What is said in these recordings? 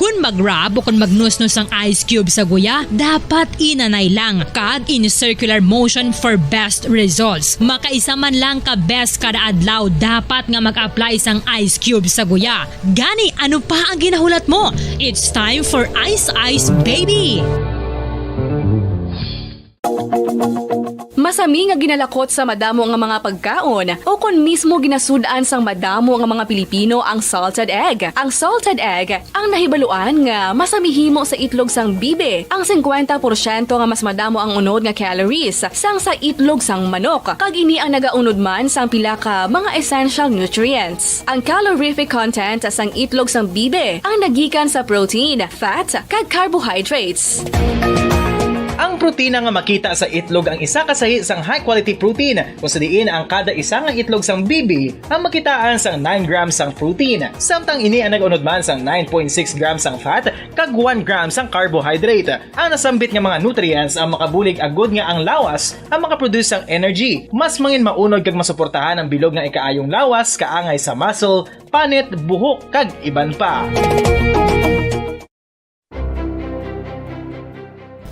Kung mag-rub o kung magnusnos ang ice cube sa guya, dapat inanay lang kag in circular motion for best results. Makaisa man lang ka best kada adlaw dapat nga mag-apply sang ice cube sa guya. Gani ano pa ang ginahulat mo? It's time for Ice Baby! Masami nga ginalakot sa madamo nga mga pagkaon o kon mismo ginasudaan sang madamo nga mga Pilipino ang salted egg. Ang salted egg ang nahibaluan nga masamihimo sa itlog sang bibe. Ang 50% nga mas madamo ang unod nga calories sang sa itlog sang manok. Kag ini ang nagaunod man sang pila ka mga essential nutrients. Ang calorific content sang itlog sang bibe ang nagikan sa protein, fat, kag carbohydrates. Ang protina nga makita sa itlog ang isa kasahi sang high quality protein kung sa diin ang kada isa nga itlog sang bibi ang makitaan sang 9 grams sang protein. Samtang ini ang nag-unod man sang 9.6 grams sang fat kag 1 grams sang carbohydrate. Ang nasambit nga mga nutrients ang makabulig agud nga ang lawas ang makaproduce sang energy. Mas mangin maunod kag masuportahan ang bilog nga ikaayong lawas kaangay sa muscle, panit, buhok kag iban pa.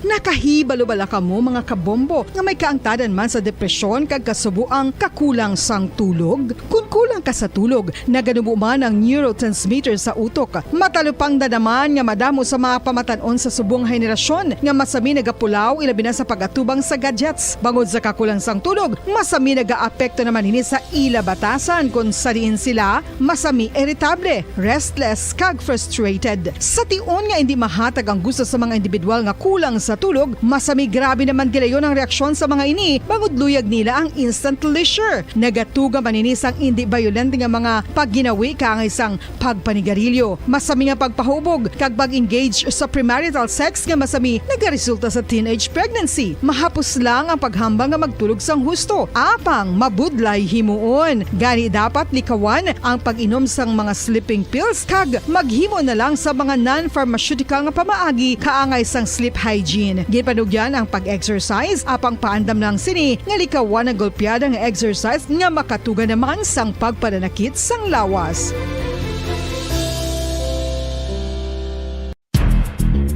Nakahibalo-bala ka mo mga kabombo nga may kaangtadan man sa depresyon kag kasubuang kakulang sang tulog. Kung kulang ka sa tulog, naganubo man ang neurotransmitter sa utok. Matalupang dadaman nga madamo sa mga pamatanon sa subong henerasyon nga masami nagapulaw ilabi na sa pagatubang sa gadgets. Bangod sa kakulang sang tulog, masami nagaapekto naman ini sa ila batasan kung sariin sila masami irritable, restless kag frustrated. Sa tion nga hindi mahatag ang gusto sa mga individual nga kulang sa tulog, masami grabe naman gilayon ang reaksyon sa mga ini bangod luyag nila ang instant leisure. Nagatuga man ini sang hindi violent nga mga pagginawi kaangay sang pagpanigarilyo. Masami nga pagpahubog kag pag-engage sa premarital sex nga masami nagaresulta sa teenage pregnancy. Mahapos lang ang paghambang nga magtulog sang husto. Apang mabudlay himuon. Gani dapat likawan ang pag-inom sang mga sleeping pills kag maghimo na lang sa mga non-pharmaceutical nga pamaagi kaangay sang sleep hygiene. Ginpanugyan ang pag-exercise apang paandam ng sini nga likawan ang golpeada nga exercise nga makatuga naman sang pagpananakit sang lawas.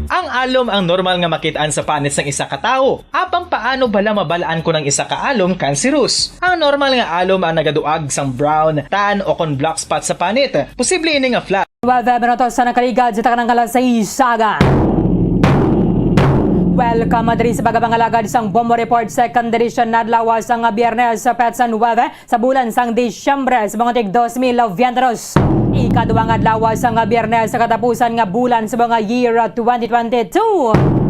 Ang alom ang normal nga makitaan sa panit sang isa ka tawo. Apang paano bala mabalaan ko ng isa ka alom cancerous? Ang normal nga alom ang nagaduag sang brown, tan o kon black spot sa panit. Posible ini nga flat. Sa nakaligad sa takanang sa isaga. Welcome madri sa pagkapangalagad sang Bombo Report Second Edition nadlawas sang Biyernes sa Petsan 9 sa bulan sang Disyembre sa mga tig 2022. Ikaduhang adlaw sang Biyernes sa katapusan nga bulan sa mga year 2022.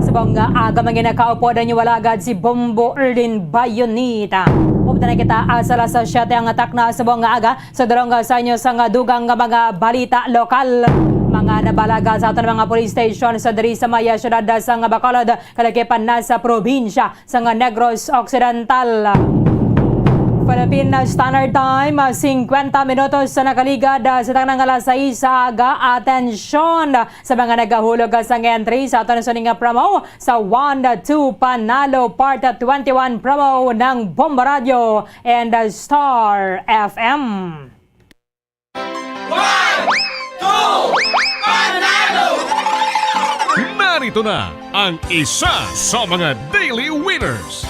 Sa mga aga manginakaupo na walagad si Bombo Erlin Bayonita. Upta na kita asala sa 7 ang atak na sa mga aga sa darong sa inyo sang dugang mga balita lokal. Mga nabalaga sa aton mga police station sa diri sa maya syudad sa Bacolod kalakipan na sa probinsya sa Negros Occidental. Philippine Standard Time 50 minutos sa nakaligad sa tanang alas 6 sa aga. Atensyon sa mga nagahulog sa entry sa aton sa nga promo sa 1-2 Panalo Part 21 promo ng Bomba Radio and Star FM. 1, 2, Panalo! Narito na ang isa sa mga daily winners.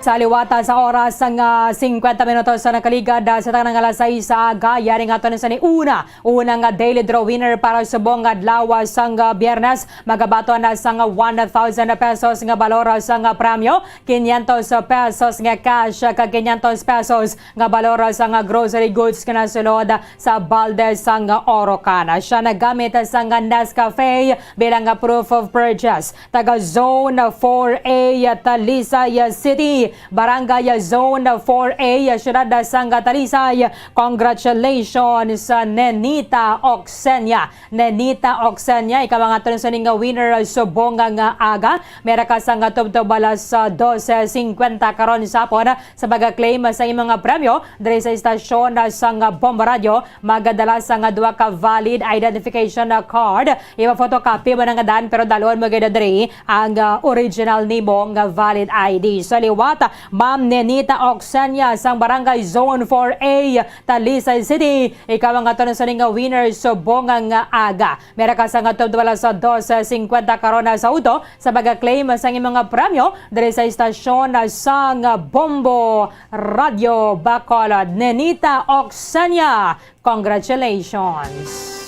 Sa liwata sa oras ng 50 minutos sa nakaligad sa tanang alas 6 sa aga, yari nga ito sa ni unang daily draw winner para sa buong adlaw sang Biyernes. Magabato na sa 1,000 pesos nga balor sa premyo, 500 pesos nga cash, kag 500 pesos nga balor sa grocery goods na sulod sa balde sang Orocan. Siya nagamit sa Nescafe bilang proof of purchase. Taga Zone 4A, Talisay City. Barangay Zone 4A, Syudad sang Talisay. Congratulations sa Nenita Oxenia. Nenita Oxenia, ikaw ang aton sa nga winner sa bonga nga aga. Mera ka sang tubtubalas 12.50 karon sapon sa pag-claim sa imong premyo diri sa istasyon sang Bomba Radio. Magadala sang duha ka valid identification card. Iba photocopy mo nga daan pero dalon mo gid diri ang original nimo nga valid ID. Sa liwat Ma'am Nenita Oxenia sang Barangay Zone 4A, Talisay City. Ikaw ang ato sa nga winner subong nga aga. Mera ka sa nga wala sa 2.50 karona sa uto sa pag-claim sang imong premyo diri sa istasyon sang Bombo Radio Bacolod. Nenita Oxenia, congratulations!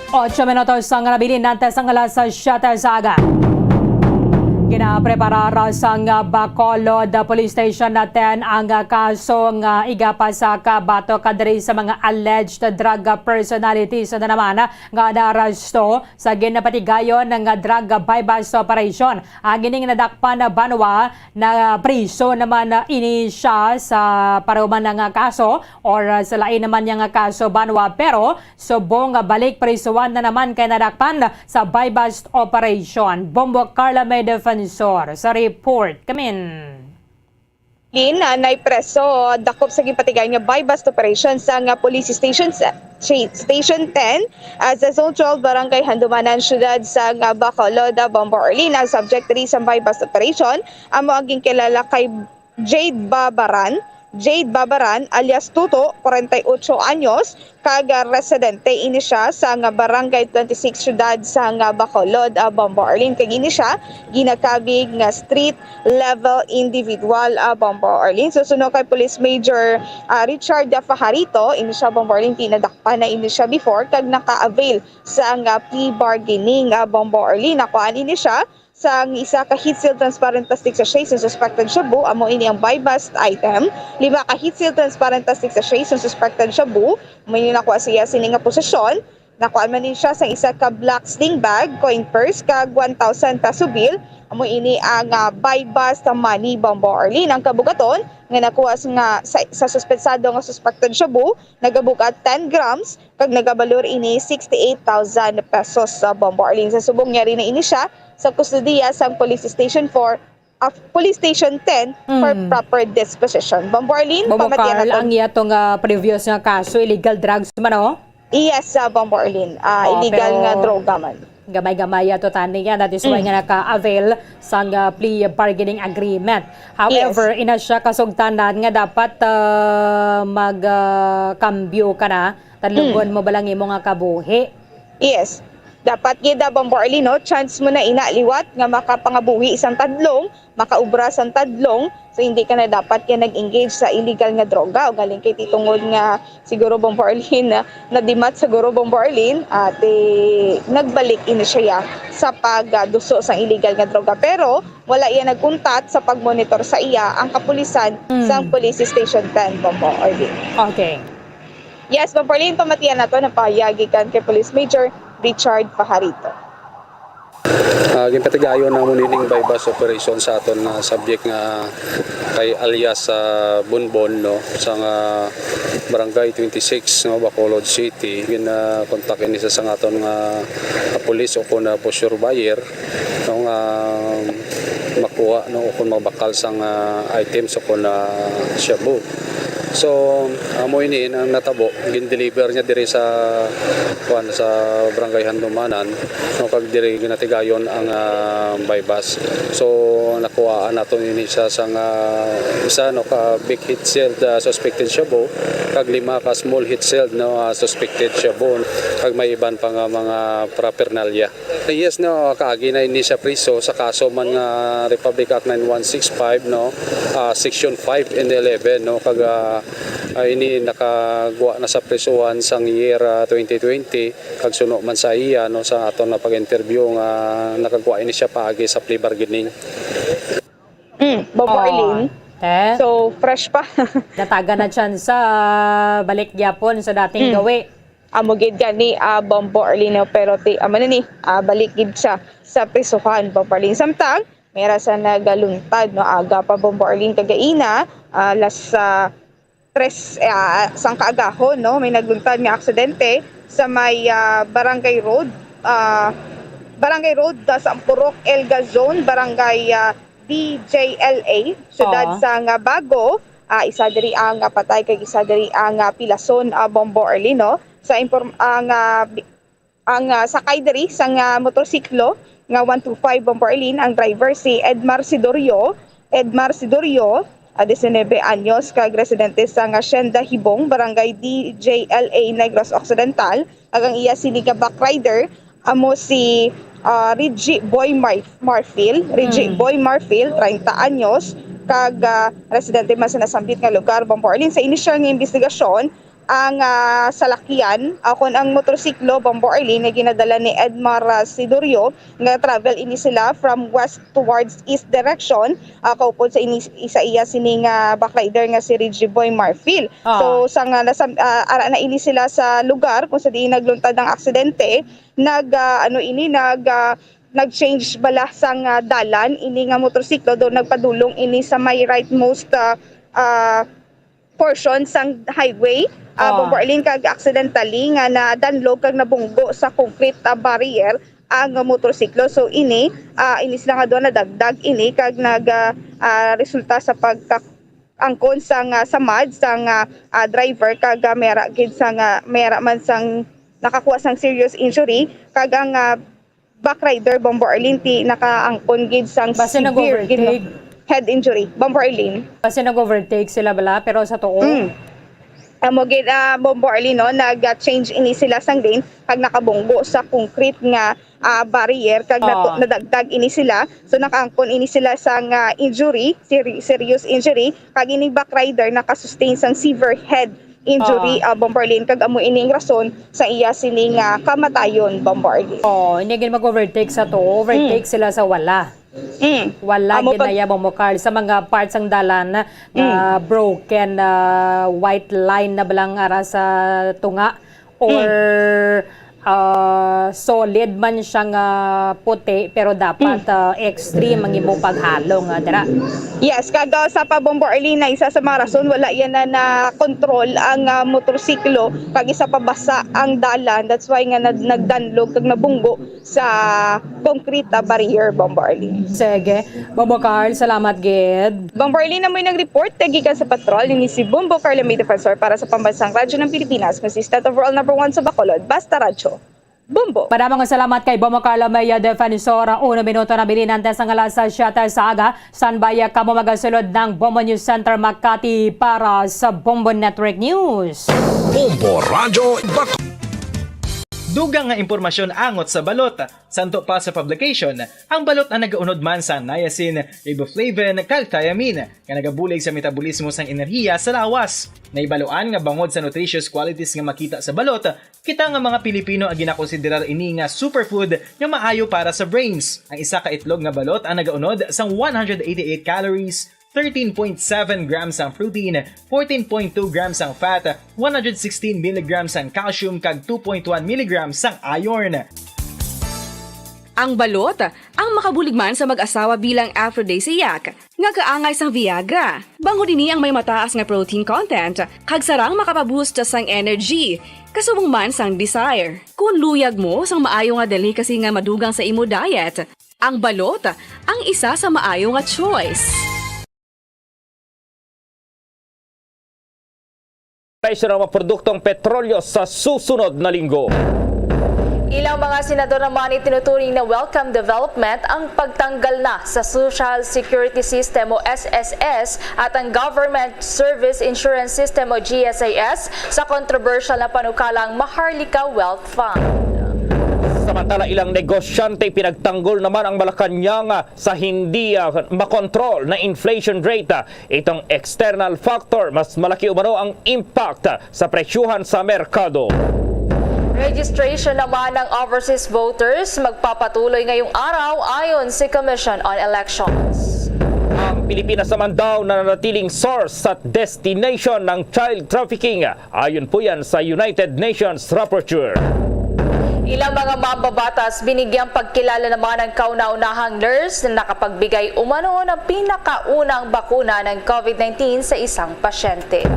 8 minutos ang nabilin natin sa alas 7 sa aga. Ginapreparara sa Bacolod Police Station natin ang kaso nga igapa sa Kabato kadiri sa mga alleged drug personalities na naman nga naaresto sa ginapatigayon ng drug buy-bust operation. Ang gining nadakpan na banwa na priso naman ini siya sa paruman nga kaso or sa lain naman nga kaso banwa, pero subong balik prisuan na naman kay nadakpan sa buy-bust operation. Bombo Carla may defensor sa report. Kamin. Naipreso dakop sa gipatigayon nga buy-bust operation sa nga police station Station 10 sa Zone 12 Barangay Handumanan Syudad sa nga Bacolod, Bombo Orlin. Ang subject diri sa buy-bust operation amo ang kilala kay Jade Babaran alias Tuto, 48 anyos, kaga residente ini siya sa nga Barangay 26 Syudad sa nga Bacolod, Bombo Orlin. Kag ini siya ginakabig nga street level individual, Bombo Orlin. Susunod kay Police Major Richard Fajarito, ini siya Bombo Orlin, tinadakpa na ini siya before kag naka-avail sa nga plea bargaining, Bombo Orlin. Nakuan ini siya sa isa ka heat seal transparent plastic sachet sa suspected shabu. Amo ini ang buy-bust item. 5 ka heat seal transparent plastic sachet sa suspected shabu. May nakuha siya sini nga posisyon. Nakuha man din siya sa isa ka black sling bag, coin purse kag 1,000 peso bill. Amo ini ang buy-bust money, Bombo Orlin. Ang kabugaton nga nakuha sa suspensado nga suspected shabu, nagabugat 10 grams kag nagabalor ini 68,000 pesos sa Bombo Orlin. Sa subong niya rin na ini siya sa kustodiya sa Police Station 4 Police Station 10 for proper disposition. Bombo Orlin, Bombo pamatiyan Carl, naton. ang iyatong previous nga kaso, illegal drugs man o? Yes, Bombo Orlin. Illegal pero nga droga man. Gamay-gamay ato tani nga, that is why nga naka-avail sa plea bargaining agreement. However, ina siya kasugtanan nga dapat mag-cambio ka na, talugon mo balang imo nga kabuhi. Yes. Dapat gida Bombo Orlin, no? Chance mo na inaliwat nga makapangabuhi isang tadlong, makaubra sang tadlong, so hindi ka na dapat kaya nag-engage sa illegal nga droga o galing kay titungod nga siguro Bombo Orlin na dimat siguro Bombo Orlin at nagbalik ini siya sa pagduso sa illegal nga droga, pero wala iya nagkuntat sa pagmonitor sa iya ang kapulisan sa Police Station 10, Bombo Orlin. Okay. Yes, Bombo Orlin, pamatiyan nato na pahayagikan kay Police Major Richard Fajarito. Gimpatigayon na munining buy-bust operation sa aton nga subject nga kay alias Bonbon, no, sa Barangay 26 no, Bacolod City. Gina-contact ini sa aton nga police o kun po surveyor no, nga makuha no, o kun mabakal sang items o kun shabu. So amo ini ang natabo gin-deliver niya diri sa Barangay Handumanan, no, kag diri ginatigayon ang buy-bust. So nakuha naton ini sa isa no ka big hit cell suspected shabu kag 5 ka small hit cell no suspected shabu kag may iban pa nga mga paraphernalia. Yes no, kaagi na ini siya priso sa kaso man nga Republic Act 9165 no, section 5 and 11 no, kag ini nakagwa na sa prisuhan sang year 2020 kag suno man sa iya no, sa aton na pag-interview nga nakagwa ini siya paagi sa plea bargaining. Bombo Orlin. So fresh pa. Nataga na dyan sa balik gyapon sa dating gawi. Amo gid gani Bombo Orlin, pero balik gid siya sa prisuhan, Bombo Orlin. Samtang mera sa nagaluntad no aga pa Bombo Orlin kagaina alas 3 sang kaagahon no, may nagluntad nga aksidente sa may Barangay Road sa Purok Elga Zone, Barangay DJLA, Syudad sa Bago. Isa diri ang patay kay isa diri ang pilason, Bombo Orlin, no. Sa ang sakay diri sa motorsiklo nga 125 Bomborlin. Ang driver si Edmar Sidorio, 19 anyos, kag residente sa Hacienda Hibong, Barangay DJLA, Negros Occidental. Ang iya siniga back rider amo si Reggie Boy Marfil, 30 anyos, kag residente man sa nasambit nga lugar, Bomborlin. Sa inisyal nga investigasyon, ang salakyan akon ang motorsiklo Bomborlin na ginadala ni Edmar Sidorio nga travel ini sila from west towards east direction, kaupod sa isa iya sining backrider nga si Reggie Boy Marfil. So sang ara na ini sila sa lugar kung sa diin nagluntad ang aksidente, nag-change bala sang dalan ini nga motorsiklo do nagpadulong ini sa may rightmost portion sang highway. Bomborlin kag accidentally nga nadanlog kag nabunggo sa concrete barrier ang motorsiklo. So ini sila nga doon nadagdag ini kag resulta sa pagkaangkon sang samad sang driver kag mera man sang nakakuha sang serious injury, kag ang backrider Bomborlin ti nakaangkon gid sang Base severe head injury Bomborlin. Kasi nag-overtake sila bala, pero sa tuo. Amo gid Bomborlin no, nag-change ini sila sang lane kag nakabunggo sa concrete nga barrier kag nadagdag ini sila. So nakaangkon ini sila sang injury, serious injury, kag ini backrider nakasustain sang severe head injury Bomborlin, kag amo ining rason sa iya sining kamatayon Bomborlin. Hindi gid mag-overtake sa tuo, overtake sila sa wala. Wala ginaya Bomokal sa mga parts ng dalan na broken, white line na balang ara sa tunga, or solid man siyang puti pero dapat extreme ang imong paghalong dira. Yes, kaga sa Bomborlin na isa sa mga rason wala yan na control ang motorsiklo kag isa pa basa ang dalan. That's why nga nagdanlog kag nabunggo sa concrete barrier Bomborlin. Sige, Bobo Carl, salamat gid. Bomborlin na mo'y nag-report gikan sa patrol ni si Bombo Carl May Defensor para sa Pambansang Radyo ng Pilipinas, consistent overall number 1 sa Bacolod, Basta Radyo. Bumbo. Maraming salamat kay Bomo Carlo Maya Defensor. 1 minuto na bilinantes ang alas sa Siyata sa aga. Sanbaya kamo magasulod ng Bombo News Center Makati para sa Bombo Network News. Bombo Radyo Bacolod. Dugang nga impormasyon angot sa balot. Santo pa sa publication, ang balot na nagaunod man sa niacin, riboflavin, kag thiamine, nga nagabulig sa metabolismo sang enerhiya sa lawas. Naibaluan nga bangod sa nutritious qualities nga makita sa balot, kita nga mga Pilipino ang ginakonsiderar ini nga superfood nga maayo para sa brains. Ang isa ka itlog nga balot ang nagaunod sang 188 calories, 13.7 grams ang protein, 14.2 grams ang fat, 116 mg ang calcium kag 2.1 mg ang iron. Ang balot, ang makabulig man sa mag-asawa bilang aphrodisiac, nga kaangay sang Viagra. Bango dini ang may mataas nga protein content, kag sarang makapaboost sang energy, kasubong man sang desire. Kung luyag mo sang maayo nga dali kasi nga madugang sa imo diet, ang balot, ang isa sa maayo nga choice. Presyo ng mga produktong petrolyo sa susunod na linggo. Ilang mga senador naman itinuturing na welcome development ang pagtanggal na sa Social Security System o SSS at ang Government Service Insurance System o GSIS sa controversial na panukalang Maharlika Wealth Fund. Samantala, ilang negosyante pinagtanggol naman ang Malacanang sa hindi makontrol na inflation rate. Itong external factor, mas malaki umano ang impact sa presyuhan sa merkado. Registration naman ng overseas voters magpapatuloy ngayong araw ayon sa Commission on Elections. Ang Pilipinas naman daw na nanatiling source at destination ng child trafficking. Ayon po yan sa United Nations Rapporteur. Ilang mga mambabatas binigyang pagkilala naman ng kauna-unahang nurse na nakapagbigay umano ng pinakaunang bakuna ng COVID-19 sa isang pasyente.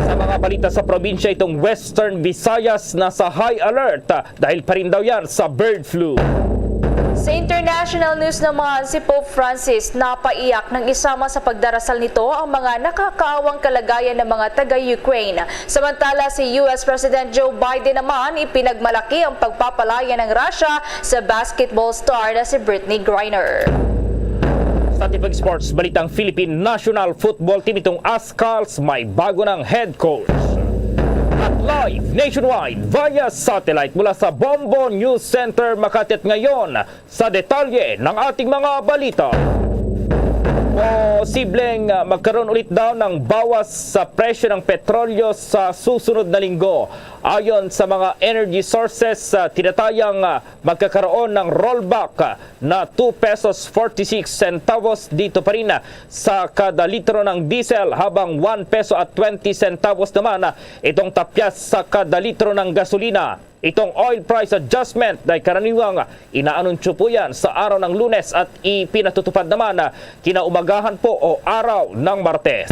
Sa mga balita sa probinsya, itong Western Visayas nasa high alert dahil pa rin daw yan sa bird flu. Sa international news naman, si Pope Francis napaiyak nang isama sa pagdarasal nito ang mga nakakaawang kalagayan ng mga taga-Ukraine. Samantala, si US President Joe Biden naman ipinagmalaki ang pagpapalaya ng Russia sa basketball star na si Brittany Griner. Sa Tipag Sports, balitang Philippine National Football Team itong Ascals may bago ng head coach. At live nationwide via satellite mula sa Bombo News Center Makati at ngayon sa detalye ng ating mga balita. Posibleng magkaroon ulit daw ng bawas sa presyo ng petrolyo sa susunod na linggo. Ayon sa mga energy sources, tinatayang magkakaroon ng rollback na 2 pesos 46 centavos dito pa rin sa kada litro ng diesel habang 1 peso at 20 centavos naman itong tapyas sa kada litro ng gasolina. Itong oil price adjustment ay karaniwang inaanunsyo po yan sa araw ng Lunes at ipinatutupad naman kinaumagahan po o araw ng Martes.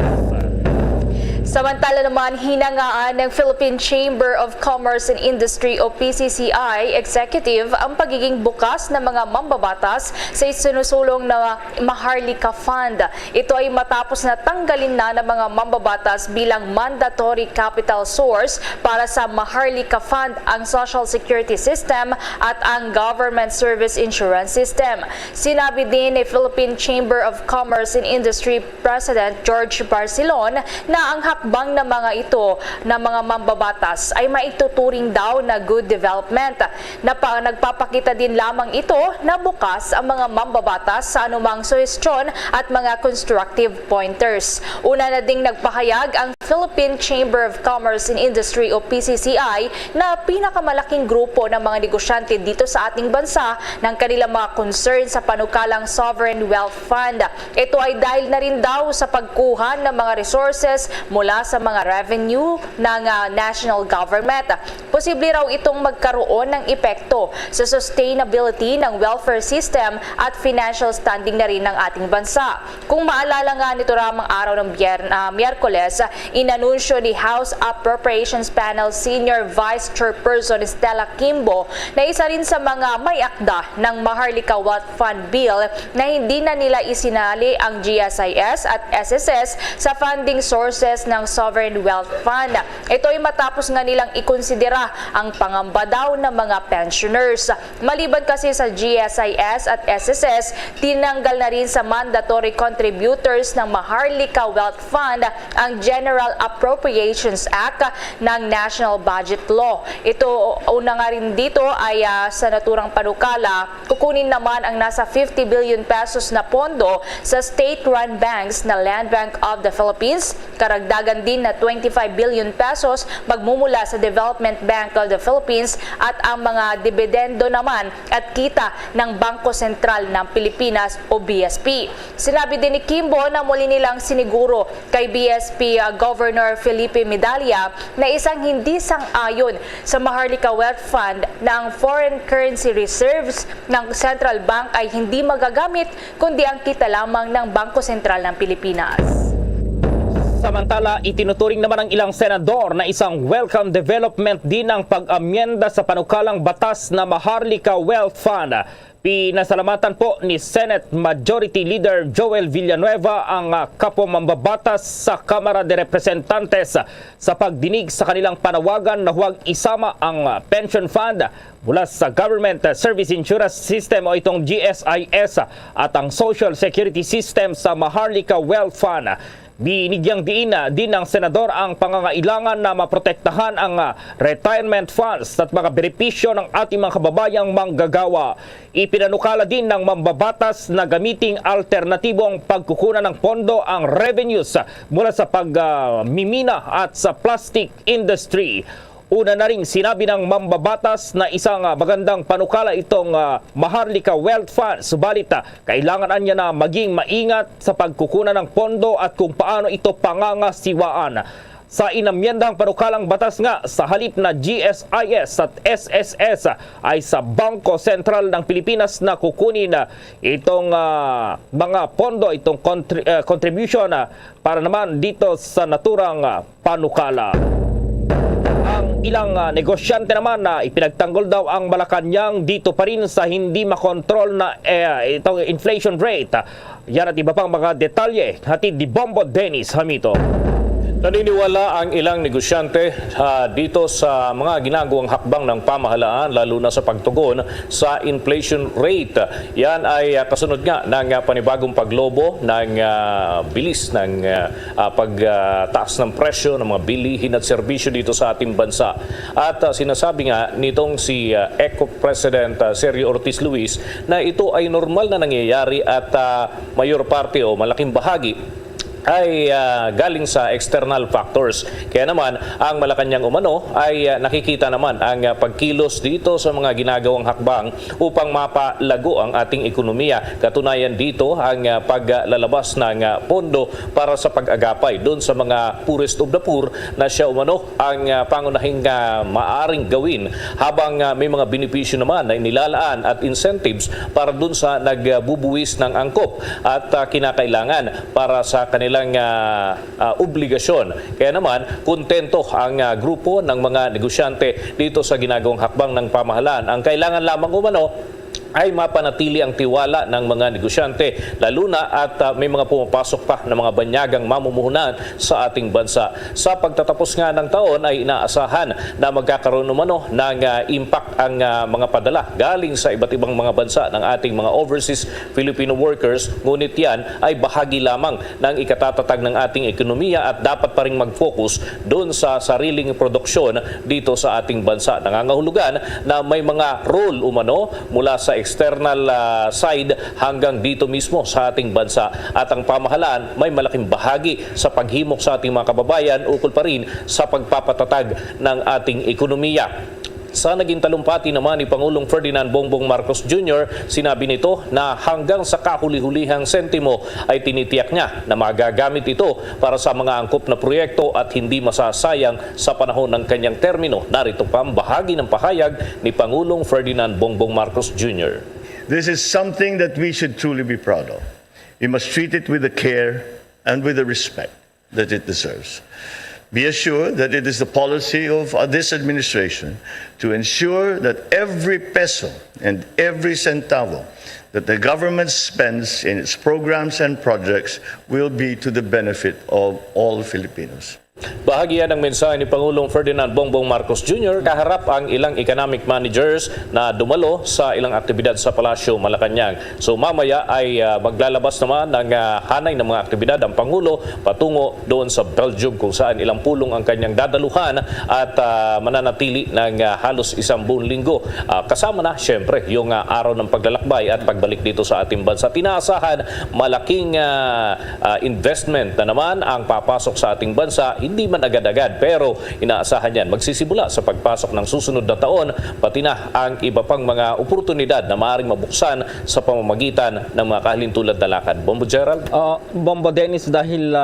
Samantala naman, hinangaan ng Philippine Chamber of Commerce and Industry o PCCI Executive ang pagiging bukas ng mga mambabatas sa isinusulong na Maharlika Fund. Ito ay matapos na tanggalin na ng mga mambabatas bilang mandatory capital source para sa Maharlika Fund ang Social Security System at ang Government Service Insurance System. Sinabi din ni Philippine Chamber of Commerce and Industry President George Barcelon na ang hakbang na mga ito na mga mambabatas ay maituturing daw na good development. Nagpapakita din lamang ito na bukas ang mga mambabatas sa anumang suhestyon at mga constructive pointers. Una na ding nagpahayag ang Philippine Chamber of Commerce and Industry o PCCI na pinakamalaking grupo ng mga negosyante dito sa ating bansa ng kanilang mga concern sa panukalang Sovereign Wealth Fund. Ito ay dahil na rin daw sa pagkuha ng mga resources mula sa mga revenue ng national government. Posible raw itong magkaroon ng epekto sa sustainability ng welfare system at financial standing na rin ng ating bansa. Kung maalala nga nito ramang araw ng Miyerkules, inanunsyo ni House Appropriations Panel Senior Vice Chairperson Stella Kimbo na isa rin sa mga may akda ng Maharlika Wealth Fund Bill na hindi na nila isinali ang GSIS at SSS sa funding sources ng Sovereign Wealth Fund. Ito ay matapos nga nilang ikonsidera ang pangamba daw ng mga pensioners. Maliban kasi sa GSIS at SSS, tinanggal na rin sa mandatory contributors ng Maharlika Wealth Fund ang General Appropriations Act ng National Budget Law. Ito, una nga rin dito ay sa naturang panukala, kukunin naman ang nasa 50 billion pesos na pondo sa state-run banks na Land Bank of the Philippines, karagdagan din na 25 billion pesos magmumula sa Development Bank of the Philippines at ang mga dividendo naman at kita ng Bangko Sentral ng Pilipinas o BSP. Sinabi din ni Kimbo na muli nilang siniguro kay BSP Governor Felipe Medalla na isang hindi sang-ayon sa Maharlika Wealth Fund na ang foreign currency reserves ng Central Bank ay hindi magagamit kundi ang kita lamang ng Bangko Sentral ng Pilipinas. Samantala, itinuturing naman ng ilang senador na isang welcome development din ang pag-amyenda sa panukalang batas na Maharlika Wealth Fund. Pinasalamatan po ni Senate Majority Leader Joel Villanueva ang kapwa mambabatas sa Kamara de Representantes sa pagdinig sa kanilang panawagan na huwag isama ang pension fund mula sa Government Service Insurance System o itong GSIS at ang Social Security System sa Maharlika Wealth Fund. Binigyang diin din ng senador ang pangangailangan na maprotektahan ang retirement funds at mga benepisyo ng ating mga kababayang manggagawa. Ipinanukala din ng mambabatas na gamiting alternatibong pagkukunan ng pondo ang revenues mula sa pagmimina at sa plastic industry. Una na rin sinabi ng mambabatas na isang magandang panukala itong Maharlika Wealth Fund. Subalit kailangan niya na maging maingat sa pagkukunan ng pondo at kung paano ito pangangasiwaan. Sa inamyendang panukalang batas nga, sa halip na GSIS at SSS ay sa Bangko Sentral ng Pilipinas na kukunin itong mga pondo, itong contribution para naman dito sa naturang panukala. Ang ilang negosyante naman na ipinagtanggol daw ang Malacanang dito pa rin sa hindi makontrol na itong inflation rate. Yan at iba pang mga detalye. Hatid ni Bombo Dennis Hamito. Naniniwala ang ilang negosyante dito sa mga ginagawang hakbang ng pamahalaan lalo na sa pagtugon sa inflation rate. Yan ay kasunod nga ng panibagong paglobo ng bilis ng pagtaas ng presyo ng mga bilihin at serbisyo dito sa ating bansa. At sinasabi nga nitong si ECO President Sergio Ortiz Luis na ito ay normal na nangyayari at mayor parte o malaking bahagi ay galing sa external factors. Kaya naman, ang Malacanang umano ay nakikita naman ang pagkilos dito sa mga ginagawang hakbang upang mapalago ang ating ekonomiya. Katunayan dito ang paglalabas ng pondo para sa pag-agapay doon sa mga poorest of the poor na siya umano ang pangunahing maaring gawin habang may mga benepisyo naman na inilalaan at incentives para doon sa nagbubuwis ng angkop at kinakailangan para sa kanila obligasyon. Kaya naman, kontento ang grupo ng mga negosyante dito sa ginagawang hakbang ng pamahalaan. Ang kailangan lamang umano ay mapanatili ang tiwala ng mga negosyante, lalo na at may mga pumapasok pa na mga banyagang mamumuhunan sa ating bansa. Sa pagtatapos nga ng taon ay inaasahan na magkakaroon umano ng impact ang mga padala galing sa iba't ibang mga bansa ng ating mga overseas Filipino workers, ngunit yan ay bahagi lamang ng ikatatatag ng ating ekonomiya at dapat pa rin mag-focus doon sa sariling produksyon dito sa ating bansa. Nangangahulugan na may mga role umano mula sa external side hanggang dito mismo sa ating bansa. At ang pamahalaan may malaking bahagi sa paghimok sa ating mga kababayan ukol pa rin sa pagpapatatag ng ating ekonomiya. Sa naging talumpati naman ni Pangulong Ferdinand Bongbong Marcos Jr., sinabi nito na hanggang sa kahuli-hulihang sentimo ay tinitiyak niya na magagamit ito para sa mga angkop na proyekto at hindi masasayang sa panahon ng kanyang termino. Narito pa ang bahagi ng pahayag ni Pangulong Ferdinand Bongbong Marcos Jr. This is something that we should truly be proud of. We must treat it with the care and with the respect that it deserves. Be assured that it is the policy of this administration to ensure that every peso and every centavo that the government spends in its programs and projects will be to the benefit of all Filipinos. Bahagi yan ng mensahe ni Pangulong Ferdinand Bongbong Marcos Jr. kaharap ang ilang economic managers na dumalo sa ilang aktibidad sa Palasyo Malacanang. So mamaya ay maglalabas naman ng hanay ng mga aktibidad ang Pangulo patungo doon sa Belgium kung saan ilang pulong ang kanyang dadaluhan at mananatili ng halos isang buong linggo. Kasama na siyempre yung araw ng paglalakbay at pagbalik dito sa ating bansa. Tinaasahan malaking investment na naman ang papasok sa ating bansa. Hindi man agad-agad pero inaasahan yan magsisimula sa pagpasok ng susunod na taon pati na ang iba pang mga oportunidad na maaaring mabuksan sa pamamagitan ng mga kahalintulad na lakad. Bombo Gerald? Bombo Dennis, dahil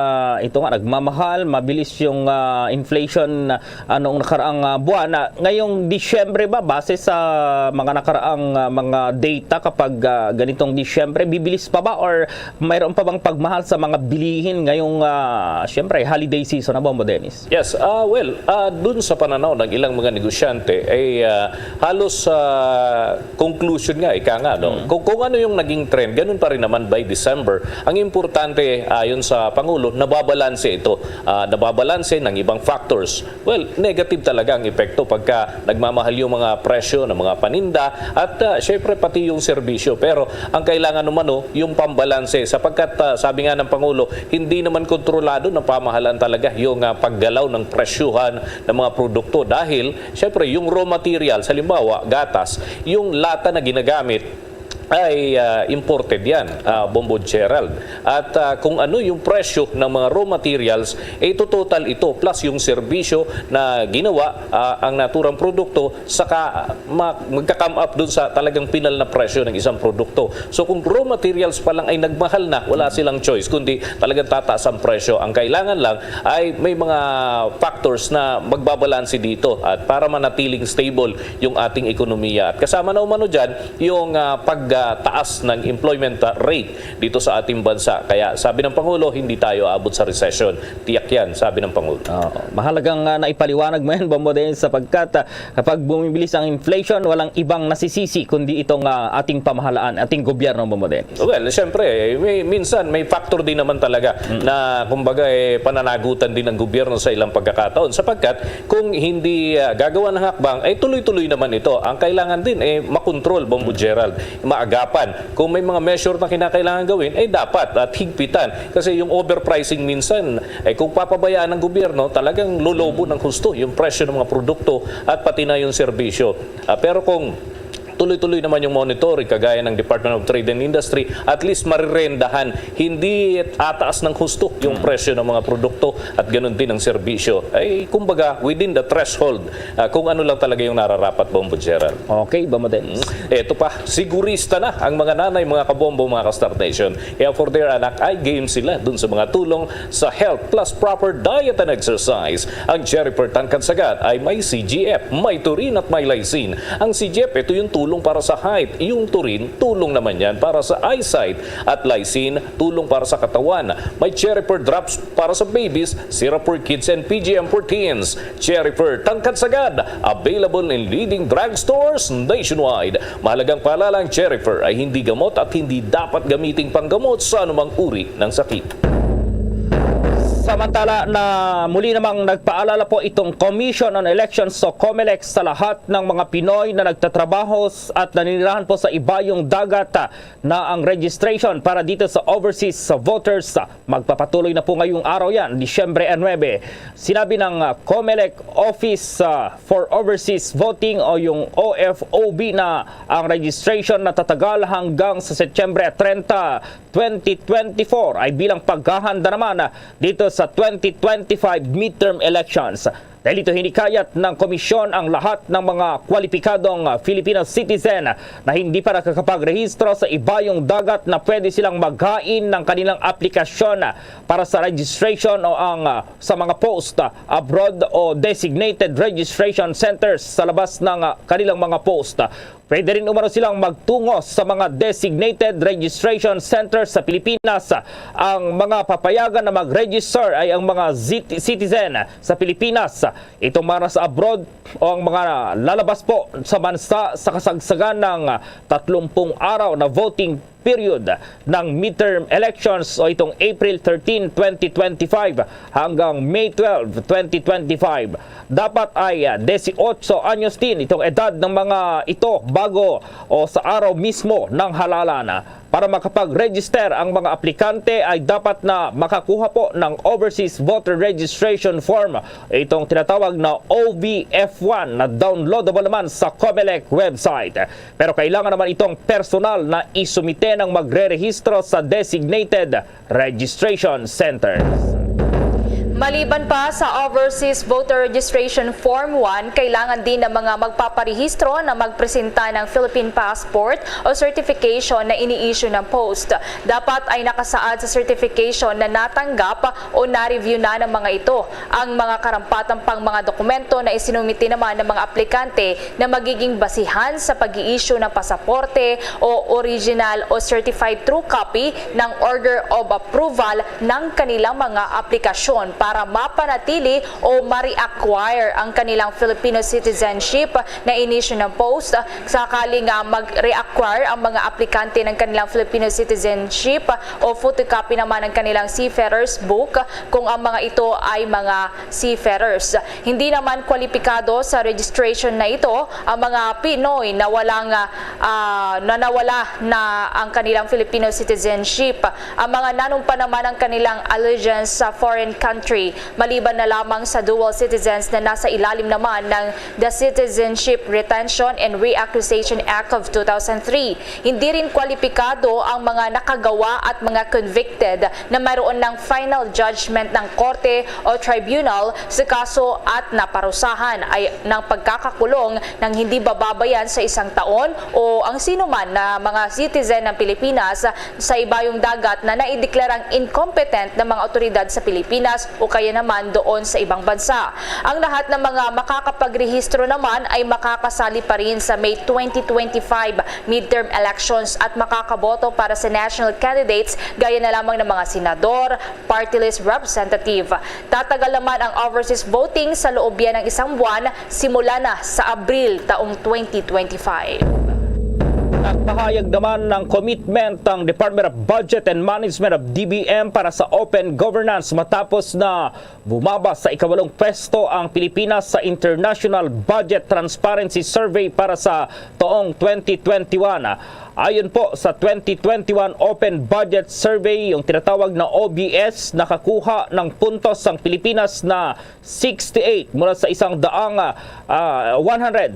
ito nga nagmamahal, mabilis yung inflation noong nakaraang buwan. Ngayong Disyembre ba, base sa mga nakaraang mga data kapag ganitong Disyembre, bibilis pa ba or mayroon pa bang pagmahal sa mga bilihin ngayong siyempre holiday season na Bombo Dennis? Yes, dun sa pananaw ng ilang mga negosyante ay halos conclusion nga, ika nga, no? Kung ano yung naging trend, ganun pa rin naman by December. Ang importante, ayon sa Pangulo, nababalanse ito. Nababalanse ng ibang factors. Well, negative talaga ang epekto pagka nagmamahal yung mga presyo ng mga paninda at syempre pati yung serbisyo. Pero ang kailangan umano, yung pambalanse sapagkat sabi nga ng Pangulo, hindi naman kontrolado ng pamahalaan talaga yung paggalaw ng presyuhan ng mga produkto dahil syempre yung raw material, halimbawa gatas, yung lata na ginagamit ay imported yan, Bombo Gerald. At kung ano yung presyo ng mga raw materials, ito total ito plus yung serbisyo na ginawa ang naturang produkto saka magka-come up dun sa talagang pinal na presyo ng isang produkto. So kung raw materials pa lang ay nagmahal na, wala silang choice kundi talagang tataas ang presyo. Ang kailangan lang ay may mga factors na magbabalanse dito at para manatiling stable yung ating ekonomiya. At kasama na umano dyan yung taas ng employment rate dito sa ating bansa. Kaya sabi ng Pangulo, hindi tayo abot sa recession. Tiyak yan, sabi ng Pangulo. Mahalagang naipaliwanag mo yan, Bomboden, sapagkat kapag bumibilis ang inflation, walang ibang nasisisi kundi itong ating pamahalaan, ating gobyerno, Bomboden. Well, siyempre, minsan may factor din naman talaga na kumbaga pananagutan din ng gobyerno sa ilang pagkakataon sapagkat kung hindi gagawa ng hakbang, ay tuloy-tuloy naman ito. Ang kailangan din makontrol, Bombo Gerald, maagapan. Kung may mga measure na kinakailangan gawin, ay dapat at higpitan. Kasi yung overpricing minsan, kung papabayaan ng gobyerno, talagang lolobo ng husto yung presyo ng mga produkto at pati na yung serbisyo. Pero kung tuloy-tuloy naman yung monitoring kagaya ng Department of Trade and Industry, at least marirendahan, hindi ataas ng husto yung presyo ng mga produkto at ganun din ang serbisyo. Ay kumbaga within the threshold kung ano lang talaga yung nararapat, Bombo Gerald. Okay, Bomboden. Ito pa, sigurista na ang mga nanay, mga kabombo, mga ka-Star Nation. Kaya for their anak ay game sila dun sa mga tulong sa health plus proper diet and exercise. Ang Jerifer Tangkatsagat ay may CGF, may Turin at may Lysine. Ang CGF, ito yung tulong para sa height. Yung Turin, tulong naman yan para sa eyesight. At Lysine, tulong para sa katawan. May Jerifer drops para sa babies, syrup for kids and PGM for teens. Jerifer Tangkatsagat, available in leading drugstores nationwide. Mahalagang paalala, ang Jerifer ay hindi gamot at hindi dapat gamiting panggamot sa anumang uri ng sakit. Samantala na muli namang nagpaalala po itong Commission on Elections o COMELEC sa lahat ng mga Pinoy na nagtatrabaho at naninirahan po sa ibayong dagat na ang registration para dito sa overseas voters magpapatuloy na po ngayong araw yan, Disyembre 9. Sinabi ng COMELEC Office for Overseas Voting o yung OFOB na ang registration na tatagal hanggang sa Setyembre 30, 2024 ay bilang paghahanda naman dito sa 2025 midterm elections. Dahil ito hinikayat ng komisyon ang lahat ng mga kwalipikadong Filipino citizen na hindi pa nakakapagrehistro sa ibayong dagat na pwede silang maghain ng kanilang aplikasyon para sa registration o sa mga post abroad o designated registration centers sa labas ng kanilang mga post. Pwede rin umano silang magtungo sa mga designated registration centers sa Pilipinas. Ang mga papayagan na mag-register ay ang mga citizen sa Pilipinas. Itong mga sa abroad o ang mga lalabas po sa bansa sa kasagsagan ng 30 araw na voting period ng midterm elections o itong April 13, 2025 hanggang May 12, 2025. Dapat ay 18 anyos din itong edad ng mga ito bago o sa araw mismo ng halalan. Para makapag-register ang mga aplikante ay dapat na makakuha po ng Overseas Voter Registration Form, itong tinatawag na OVF1 na downloadable naman sa COMELEC website. Pero kailangan naman itong personal na isumite ng magre-rehistro sa designated registration centers. Maliban pa sa Overseas Voter Registration Form 1, kailangan din ng mga magpaparehistro na magpresenta ng Philippine Passport o certification na ini-issue ng post. Dapat ay nakasaad sa certification na natanggap o na-review na ng mga ito ang mga karampatang pang mga dokumento na isinumiti naman ng mga aplikante na magiging basihan sa pag-i-issue ng pasaporte o original o certified true copy ng Order of Approval ng kanilang mga aplikasyon para mapanatili o ma-reacquire ang kanilang Filipino citizenship na in-issue ng post. Sakaling mag-reacquire ang mga aplikante ng kanilang Filipino citizenship o photocopy naman ng kanilang Seafarers Book kung ang mga ito ay mga seafarers. Hindi naman kwalipikado sa registration na ito ang mga Pinoy na nawala na ang kanilang Filipino citizenship. Ang mga nanumpa naman ang kanilang allegiance sa foreign country, maliban na lamang sa dual citizens na nasa ilalim naman ng The Citizenship Retention and Reaccusation Act of 2003. Hindi rin kwalipikado ang mga nakagawa at mga convicted na mayroon ng final judgment ng korte o tribunal sa kaso at naparusahan ay ng pagkakakulong ng hindi bababayan sa 1 taon o o ang sino man na mga citizen ng Pilipinas sa ibayong dagat na naideklarang incompetent ng mga otoridad sa Pilipinas o kaya naman doon sa ibang bansa. Ang lahat ng mga makakapagrehistro naman ay makakasali pa rin sa May 2025 midterm elections at makakaboto para sa national candidates gaya na lamang ng mga senador, party list representative. Tatagal naman ang overseas voting sa loob yan ng isang buwan simula na sa Abril taong 2025. Nagpahayag naman ng commitment ng Department of Budget and Management of DBM para sa open governance matapos na bumaba sa ikawalong pwesto ang Pilipinas sa International Budget Transparency Survey para sa taong 2021. Ayon po sa 2021 Open Budget Survey, yung tinatawag na OBS, nakakuha ng puntos ang Pilipinas na 68 mula sa 100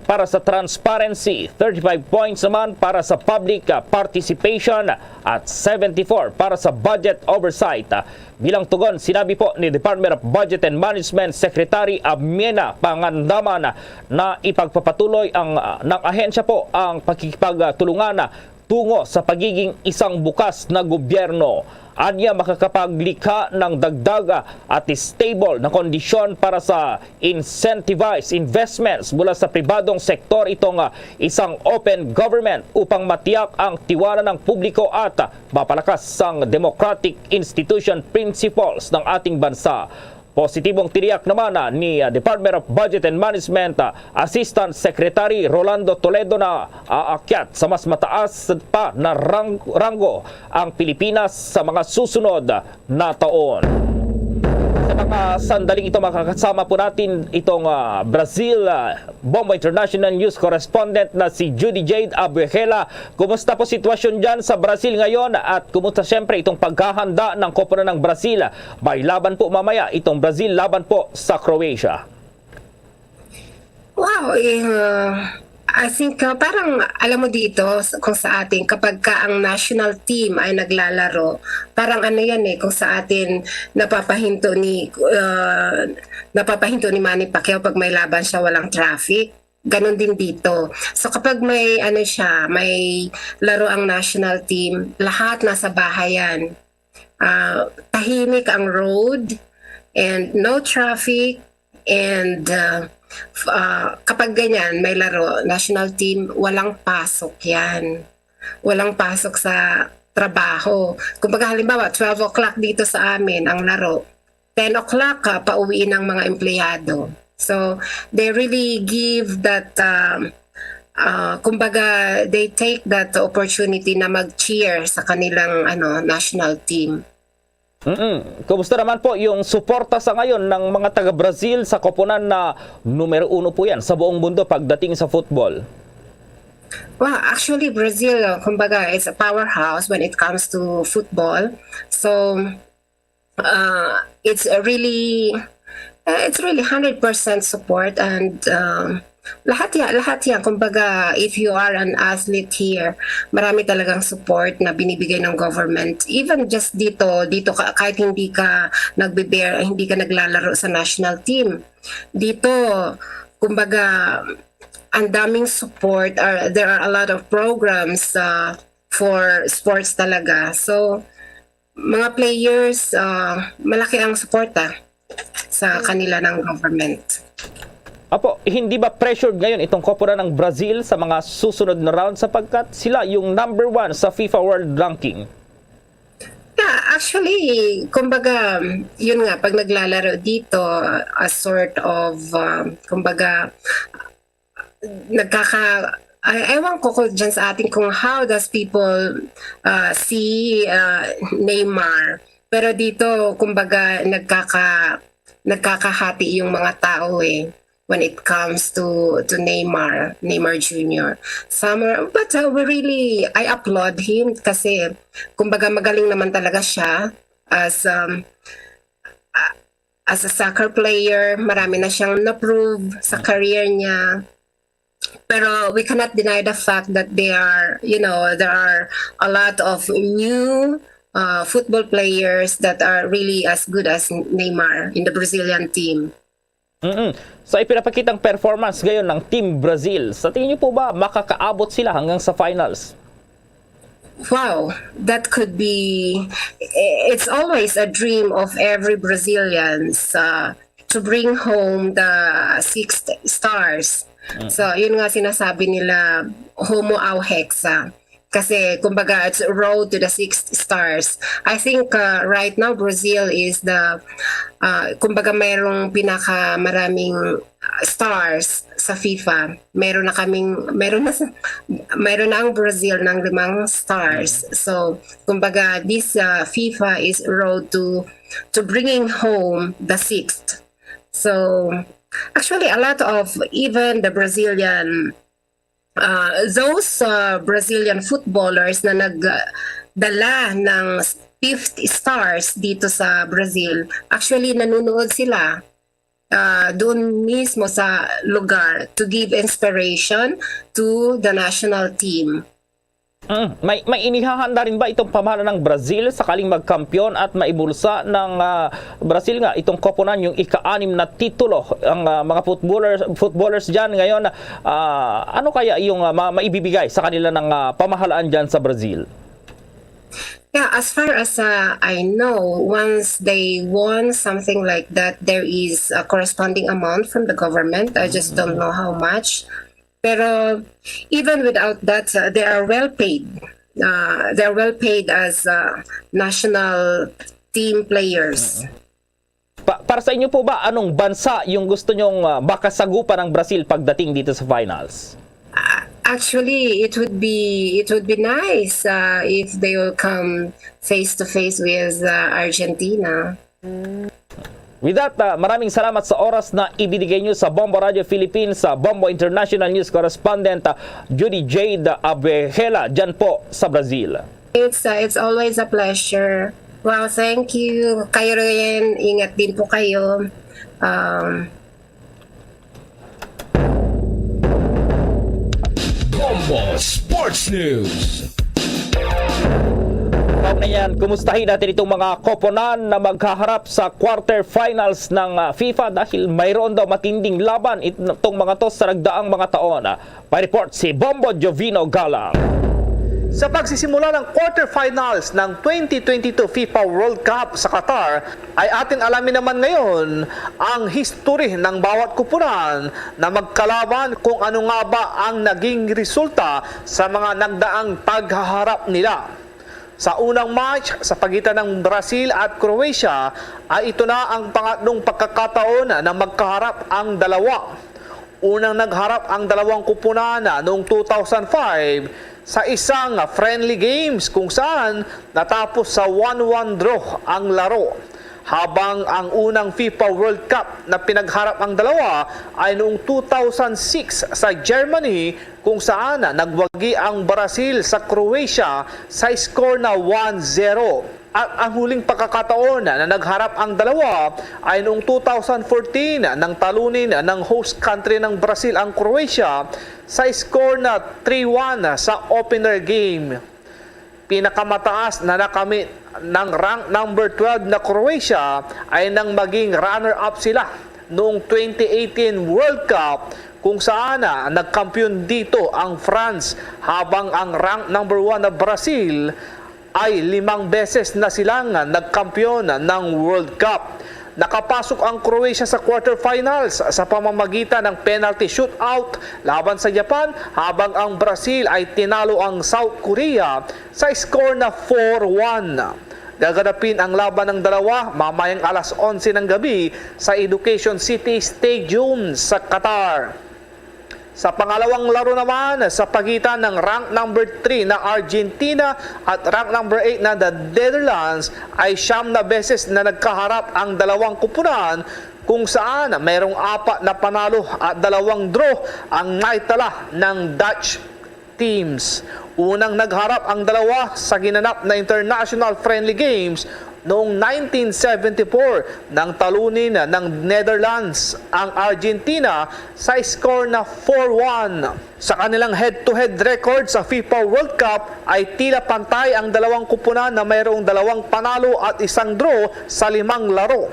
para sa transparency, 35 points naman para sa public participation at 74 para sa budget oversight. Bilang tugon, sinabi po ni Department of Budget and Management Secretary Amiena Pangandaman na ipagpapatuloy ng ahensya po ang pakikipagtulungan tungo sa pagiging isang bukas na gobyerno. Anya makakapaglikha ng dagdag at stable na kondisyon para sa incentivized investments mula sa pribadong sektor itong isang open government upang matiyak ang tiwala ng publiko at mapalakas ang democratic institution principles ng ating bansa. Positibong tiniyak naman ni Department of Budget and Management Assistant Secretary Rolando Toledo na aakyat sa mas mataas pa na ranggo ang Pilipinas sa mga susunod na taon. Sa mga sandaling ito makakasama po natin itong Brazil Bombo International News Correspondent na si Judy Jade Abuejela. Kumusta po sitwasyon dyan sa Brazil ngayon at kumusta siyempre itong paghahanda ng koponan ng Brazil? May laban po mamaya itong Brazil laban po sa Croatia. Wow, I think parang alam mo dito kung sa atin kapag ka ang national team ay naglalaro, parang ano yan kung sa atin napapahinto ni Manny Pacquiao pag may laban siya walang traffic. Ganon din dito. So kapag may may laro ang national team, lahat nasa bahayan. Tahimik ang road and no traffic and kapag ganyan may laro, national team, walang pasok yan. Walang pasok sa trabaho. Kung halimbawa, 12 o'clock dito sa amin ang laro, 10 o'clock pauwiin ng mga empleyado. So, they really give that, they take that opportunity na mag-cheer sa kanilang national team. Kumusta naman po yung suporta sa ngayon ng mga taga-Brazil sa koponan na numero 1 po yan sa buong mundo pagdating sa football? Well, actually, Brazil, it's a powerhouse when it comes to football. So, it's really 100% support and lahat yan. Kumbaga, if you are an athlete here, marami talagang support na binibigay ng government. Even just dito kahit hindi ka hindi ka naglalaro sa national team. Dito, kumbaga, ang daming support. There are a lot of programs for sports talaga. So, mga players, malaki ang suporta sa kanila ng government. Apo, hindi ba pressured ngayon itong koponan ng Brazil sa mga susunod na round sapagkat sila yung number 1 sa FIFA World Ranking? Yeah, actually, kumbaga, yun nga, pag naglalaro dito, a sort of, ewan ko dyan sa atin kung how does people see Neymar. Pero dito, kumbaga, nagkakahati yung mga tao when it comes to Neymar Jr. But I applaud him kasi kumbaga magaling naman talaga siya as a soccer player. Marami na siyang na-prove sa career niya. Pero we cannot deny the fact that there are a lot of new football players that are really as good as Neymar in the Brazilian team. Sa ipinapakitang performance ngayon ng Team Brazil, sa tingin niyo po ba makakaabot sila hanggang sa finals? Wow, that could be, it's always a dream of every Brazilians to bring home the 6 stars. So, yun nga sinasabi nila, homo au hexa. Kasi, kumbaga, it's a road to the 6 stars. I think right now, Brazil is the, kumbaga, mayroong pinakamaraming stars sa FIFA. Meron na ang Brazil ng 5 stars. So, kumbaga, this FIFA is road to bringing home the 6th. So, actually, a lot of even the Brazilian those Brazilian footballers na nagdala ng 5th stars dito sa Brazil, actually nanonood sila doon mismo sa lugar to give inspiration to the national team. May inihahanda rin ba itong pamahalaan ng Brazil sakaling magkampiyon at maibulsa ng Brazil nga itong koponan, yung ika-6 na titulo? Ang mga footballers dyan ngayon, ano kaya yung maibibigay sa kanila ng pamahalaan dyan sa Brazil? Yeah, as far as I know, once they won something like that, there is a corresponding amount from the government. I just don't know how much. Pero even without that, they are well paid. They are well paid as national team players. Para sa inyo po ba, anong bansa yung gusto nyong makasagupan ng Brazil pagdating dito sa finals? Actually, it would be nice if they will come face to face with Argentina. With that, maraming salamat sa oras na ibinigay nyo sa Bombo Radio Philippines, sa Bombo International News Correspondent Judy Jade Abehela dyan po sa Brazil. It's always a pleasure. Well, thank you. Kayo rin, ingat din po kayo. Bombo Sports News. Na yan, kumustahin natin itong mga koponan na maghaharap sa quarterfinals ng FIFA dahil mayroon daw matinding laban itong mga to sa nagdaang mga taon. Pa-report si Bombo Jovino Galang. Sa pagsisimula ng quarterfinals ng 2022 FIFA World Cup sa Qatar, ay ating alamin naman ngayon ang history ng bawat kupunan na magkalaban kung ano nga ba ang naging resulta sa mga nagdaang paghaharap nila. Sa unang match sa pagitan ng Brazil at Croatia ay ito na ang pangatlong pagkakataon na magkaharap ang dalawa. Unang nagharap ang dalawang kupunan noong 2005 sa isang friendly games kung saan natapos sa 1-1 draw ang laro. Habang ang unang FIFA World Cup na pinagharap ang dalawa ay noong 2006 sa Germany kung saan nagwagi ang Brazil sa Croatia sa score na 1-0. At ang huling pagkakataon na nagharap ang dalawa ay noong 2014 nang talunin ng host country ng Brazil ang Croatia sa score na 3-1 sa opener game. Pinakamataas na nakamit ng rank number 12 na Croatia ay nang maging runner-up sila noong 2018 World Cup kung saan nagkampiyon dito ang France, habang ang rank number 1 na Brazil ay 5 beses na silang nagkampiyon ng World Cup. Nakapasok ang Croatia sa quarterfinals sa pamamagitan ng penalty shootout laban sa Japan, habang ang Brazil ay tinalo ang South Korea sa score na 4-1. Gaganapin ang laban ng dalawa mamayang alas 11 ng gabi sa Education City Stadium sa Qatar. Sa pangalawang laro naman sa pagitan ng rank number 3 na Argentina at rank number 8 na the Netherlands ay 9 na beses na nagkaharap ang dalawang kupunan kung saan mayroong 4 na panalo at 2 draw ang naitala ng Dutch teams. Unang nagharap ang dalawa sa ginanap na international friendly games noong 1974 nang talunin ng Netherlands ang Argentina sa score na 4-1. Sa kanilang head-to-head record sa FIFA World Cup ay tila pantay ang dalawang kupunan na mayroong 2 panalo at 1 draw sa 5 laro.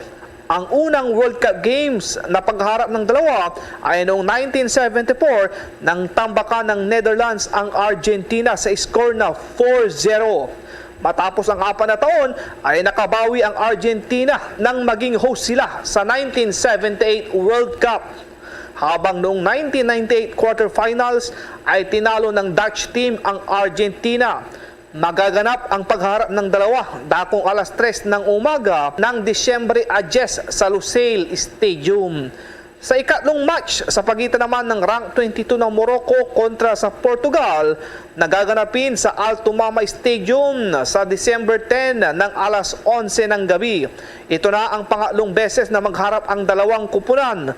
Ang unang World Cup Games na pagharap ng dalawa ay noong 1974 nang tambakan ng Netherlands ang Argentina sa score na 4-0. Matapos ang 4 na taon ay nakabawi ang Argentina nang maging host sila sa 1978 World Cup. Habang noong 1998 quarterfinals ay tinalo ng Dutch team ang Argentina. Magaganap ang pagharap ng dalawa dakong alas 3 ng umaga ng Disyembre 10 sa Lusail Stadium. Sa ikatlong match sa pagitan naman ng rank 22 ng Morocco kontra sa Portugal, nagaganapin sa Alto Mama Stadium sa December 10 ng alas 11 ng gabi. Ito na ang pangatlong beses na magharap ang dalawang kupunan.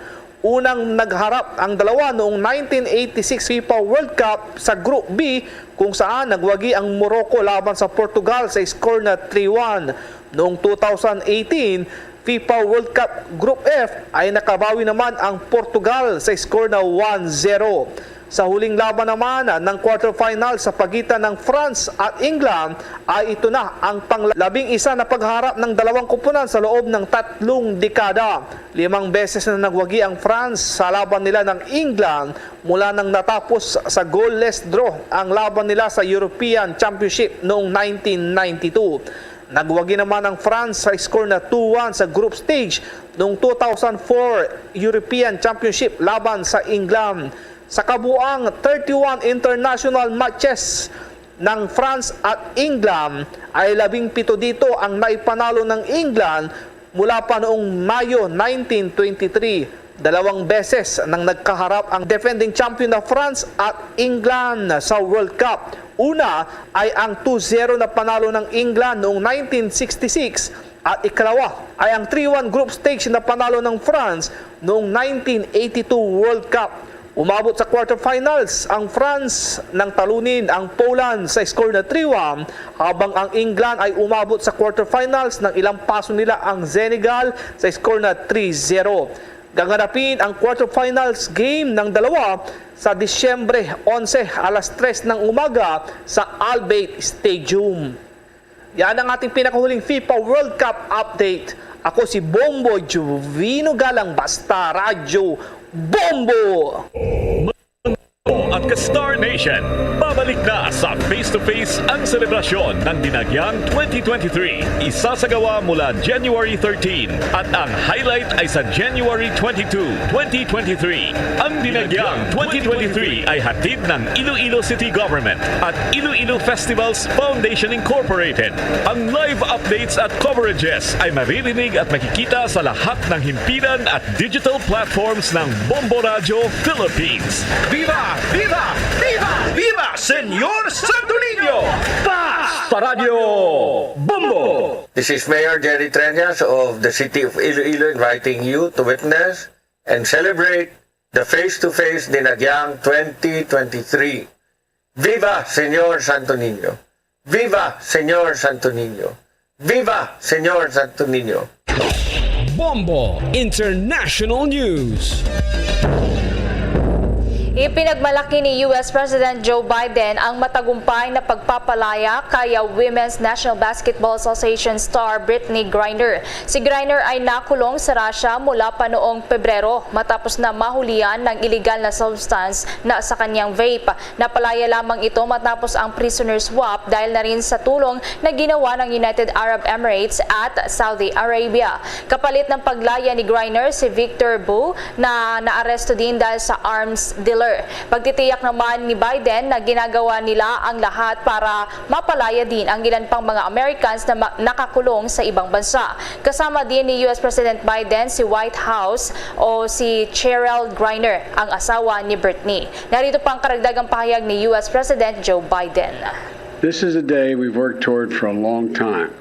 Unang nagharap ang dalawa noong 1986 FIFA World Cup sa Group B kung saan nagwagi ang Morocco laban sa Portugal sa score na 3-1. Noong 2018, FIFA World Cup Group F ay nakabawi naman ang Portugal sa score na 1-0. Sa huling laban naman ng quarterfinal sa pagitan ng France at England ay ito na ang pang-11 na pagharap ng dalawang kupunan sa loob ng 3 dekada. 5 beses na nagwagi ang France sa laban nila ng England mula nang natapos sa goalless draw ang laban nila sa European Championship noong 1992. Nagwagi naman ang France sa score na 2-1 sa group stage noong 2004 European Championship laban sa England. Sa kabuang 31 international matches ng France at England ay 17 dito ang naipanalo ng England mula pa noong Mayo 1923. 2 beses nang nagkaharap ang defending champion na France at England sa World Cup. Una ay ang 2-0 na panalo ng England noong 1966 at ikalawa ay ang 3-1 group stage na panalo ng France noong 1982 World Cup. Umabot sa quarterfinals ang France nang talunin ang Poland sa score na 3-1 habang ang England ay umabot sa quarterfinals nang ilang paso nila ang Senegal sa score na 3-0. Gaganapin ang quarterfinals game ng dalawa sa Disyembre 11 alas 3 ng umaga sa Al Bayt Stadium. Yan ang ating pinakahuling FIFA World Cup update. Ako si Bombo Juvino Galang, basta radyo Bombo! At ka-Star Nation, babalik na sa face-to-face ang selebrasyon ng Dinagyang 2023. Isasagawa mula January 13 at ang highlight ay sa January 22, 2023. Ang Dinagyang 2023 ay hatid ng Iloilo City Government at Iloilo Festivals Foundation Incorporated. Ang live updates at coverages ay maririnig at makikita sa lahat ng himpilan at digital platforms ng Bombo Radio Philippines. Viva! Viva! Viva! Viva! Senyor Santo Niño! Basta Radio Bombo! This is Mayor Jerry Treñas of the City of Iloilo inviting you to witness and celebrate the face-to-face Dinagyang 2023. Viva Senyor Santo Niño! Viva Senyor Santo Niño! Viva Senyor Santo Niño! Bombo International News. Ipinagmalaki ni US President Joe Biden ang matagumpay na pagpapalaya kay Women's National Basketball Association star Brittney Griner. Si Griner ay nakulong sa Russia mula pa noong Pebrero matapos na mahulihan ng illegal na substance na sa kanyang vape. Napalaya lamang ito matapos ang prisoner swap dahil na rin sa tulong na ginawa ng United Arab Emirates at Saudi Arabia. Kapalit ng paglaya ni Griner, si Victor Boo na naaresto din dahil sa arms dealer. Pagtitiyak naman ni Biden na ginagawa nila ang lahat para mapalaya din ang ilan pang mga Americans na nakakulong sa ibang bansa. Kasama din ni US President Biden si White House o si Cheryl Griner, ang asawa ni Brittney. Narito pang karagdagang pahayag ni US President Joe Biden. This is a day we've worked toward for a long time.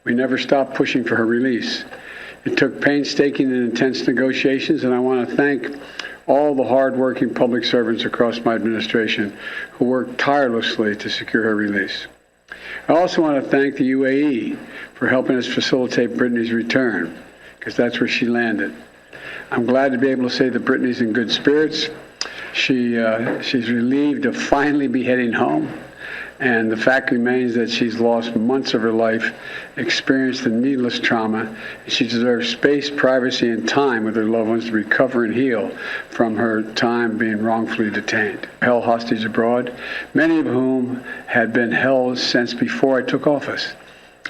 We never stopped pushing for her release. It took painstaking and intense negotiations, and I want to thank all the hard-working public servants across my administration who worked tirelessly to secure her release. I also want to thank the UAE for helping us facilitate Brittney's return, because that's where she landed. I'm glad to be able to say that Brittney's in good spirits. She's relieved to finally be heading home, And the fact remains that she's lost months of her life, experienced a needless trauma, and she deserves space, privacy, and time with her loved ones to recover and heal from her time being wrongfully detained. Held hostage abroad, many of whom had been held since before I took office.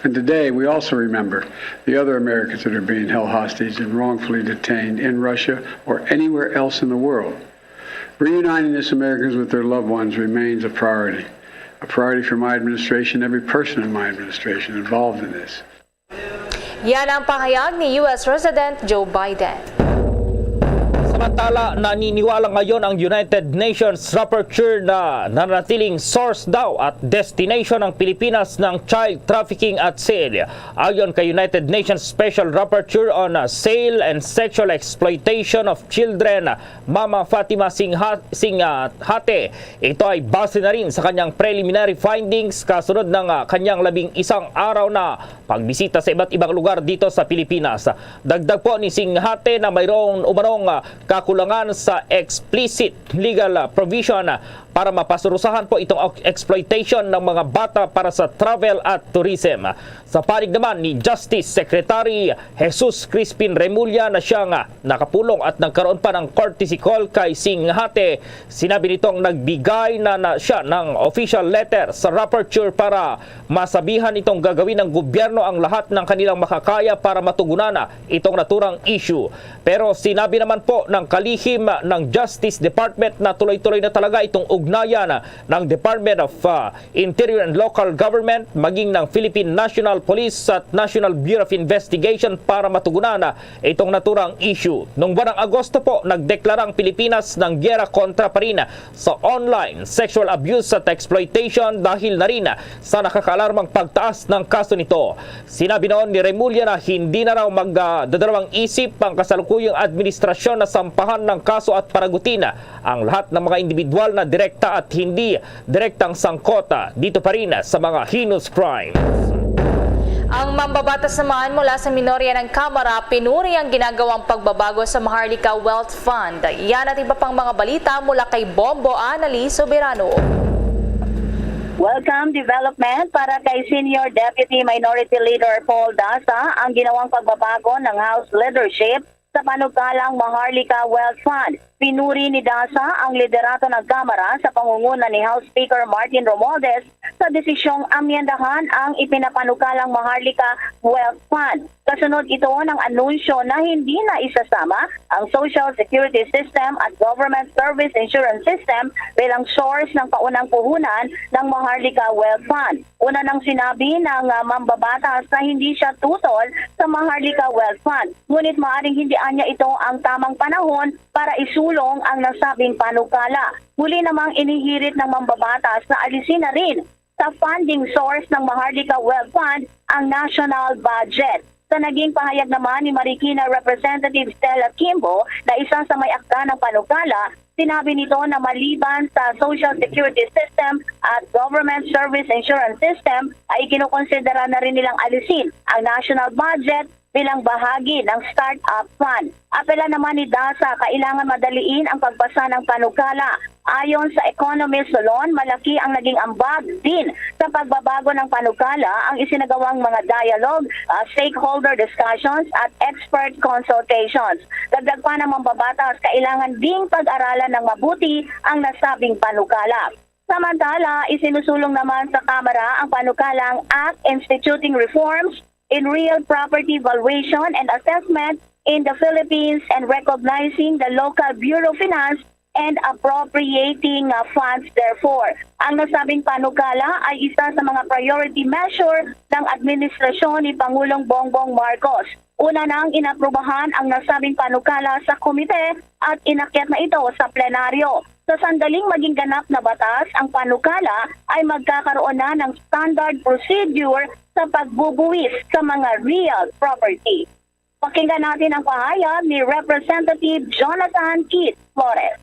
And today, we also remember the other Americans that are being held hostage and wrongfully detained in Russia or anywhere else in the world. Reuniting these Americans with their loved ones remains a priority for my administration, every person in my administration involved in this. Yan ang pahayag ni U.S. President Joe Biden. Samantala, naniniwala ngayon ang United Nations Rapporteur na nanatiling source daw at destination ng Pilipinas ng child trafficking at sale. Ayon kay United Nations Special Rapporteur on Sale and Sexual Exploitation of Children, Mama Fatima Singhate, ito ay base na rin sa kanyang preliminary findings kasunod ng kanyang 11 araw na pagbisita sa iba't ibang lugar dito sa Pilipinas. Dagdag po ni Singhate na mayroong umanong kakulangan sa explicit legal provision para mapasurusahan po itong exploitation ng mga bata para sa travel at tourism. Sa panig naman ni Justice Secretary Jesus Crispin Remulla na siyang nakapulong at nagkaroon pa ng courtesy call kay Singhate, sinabi nitong nagbigay na siya ng official letter sa rapporteur para masabihan itong gagawin ng gobyerno ang lahat ng kanilang makakaya para matugunan itong naturang issue. Pero sinabi naman po ng kalihim ng Justice Department na tuloy-tuloy na talaga itong ugnayan ng Department of Interior and Local Government maging ng Philippine National Police at National Bureau of Investigation para matugunan itong naturang issue. Noong buwan ng Agosto po, nagdeklara ang Pilipinas ng giyera kontra pa rin sa online sexual abuse at exploitation dahil na rin sa nakakaalarmang pagtaas ng kaso nito. Sinabi noon ni Remulla na hindi na raw magdadalawang isip ang kasalukuyang administrasyon na sampahan ng kaso at paragutin ang lahat ng mga individual na direkta at hindi direktang sangkota dito pa rin sa mga heinous crimes. Ang mambabatas naman mula sa minorya ng Kamara, pinuri ang ginagawang pagbabago sa Maharlika Wealth Fund. Yan at iba pang mga balita mula kay Bombo Annalise Soberano. Welcome development para kay Senior Deputy Minority Leader Paul Dasa ang ginawang pagbabago ng House leadership sa panukalang Maharlika Wealth Fund. Pinuri ni Dasa ang liderato ng Kamara sa pangunguna ni House Speaker Martin Romualdez sa desisyong amyendahan ang ipinapanukalang Maharlika Wealth Fund. Kasunod ito ng anunsyo na hindi na isasama ang Social Security System at Government Service Insurance System bilang source ng paunang puhunan ng Maharlika Wealth Fund. Una nang sinabi ng mambabatas na hindi siya tutol sa Maharlika Wealth Fund. Ngunit maaaring hindi anya ito ang tamang panahon para isulong ang nasabing panukala. Muli namang inihirit ng mambabatas na alisin na rin sa funding source ng Maharlika Wealth Fund ang national budget. Sa naging pahayag naman ni Marikina Representative Stella Kimbo na isa sa may akda ng panukala, sinabi nito na maliban sa Social Security System at Government Service Insurance System ay kinukonsidera na rin nilang alisin ang national budget bilang bahagi ng Startup Fund. Apela naman ni Dasa, kailangan madaliin ang pagpasa ng panukala. Ayon sa Economist Solon, malaki ang naging ambag din sa pagbabago ng panukala ang isinagawang mga dialogue, stakeholder discussions at expert consultations. Dagdag pa ng mambabatas, kailangan ding pag-aralan ng mabuti ang nasabing panukala. Samantala, isinusulong naman sa Kamara ang panukalang Act Instituting Reforms in Real Property Valuation and Assessment in the Philippines and recognizing the local Bureau of Finance and appropriating funds therefore. Ang nasabing panukala ay isa sa mga priority measure ng administrasyon ni Pangulong Bongbong Marcos. Una nang inaprubahan ang nasabing panukala sa komite at inakyat na ito sa plenaryo. Sa sandaling maging ganap na batas, ang panukala ay magkakaroon na ng standard procedure sa pagbubuwis sa mga real property. Pakinggan natin ang pahayag ni Representative Jonathan Keith Flores.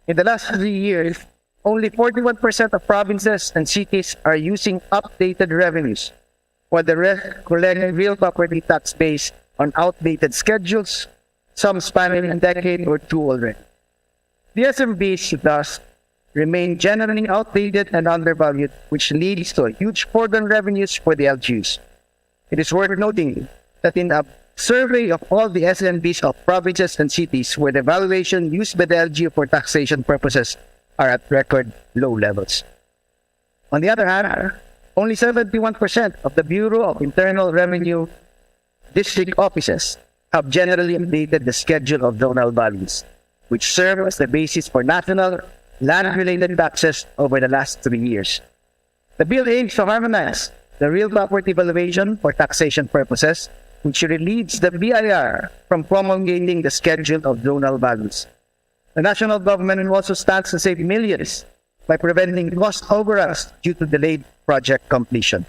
In the last 3 years, only 41% of provinces and cities are using updated revenues, while the rest collect real property tax based on outdated schedules, some spanning a decade or two already. The SMBs thus remain generally outdated and undervalued, which leads to huge foreign revenues for the LGUs. It is worth noting that in a survey of all the SNBs of provinces and cities where the valuation used by the LGU for taxation purposes are at record low levels. On the other hand, only 71% of the Bureau of Internal Revenue district offices have generally updated the schedule of zonal values, which serve as the basis for national land-related taxes over the last 3 years. The bill aims to harmonize the real property valuation for taxation purposes, which relieves the BIR from promulgating the schedule of zonal values. The national government also stands to save millions by preventing cost overruns due to delayed project completion.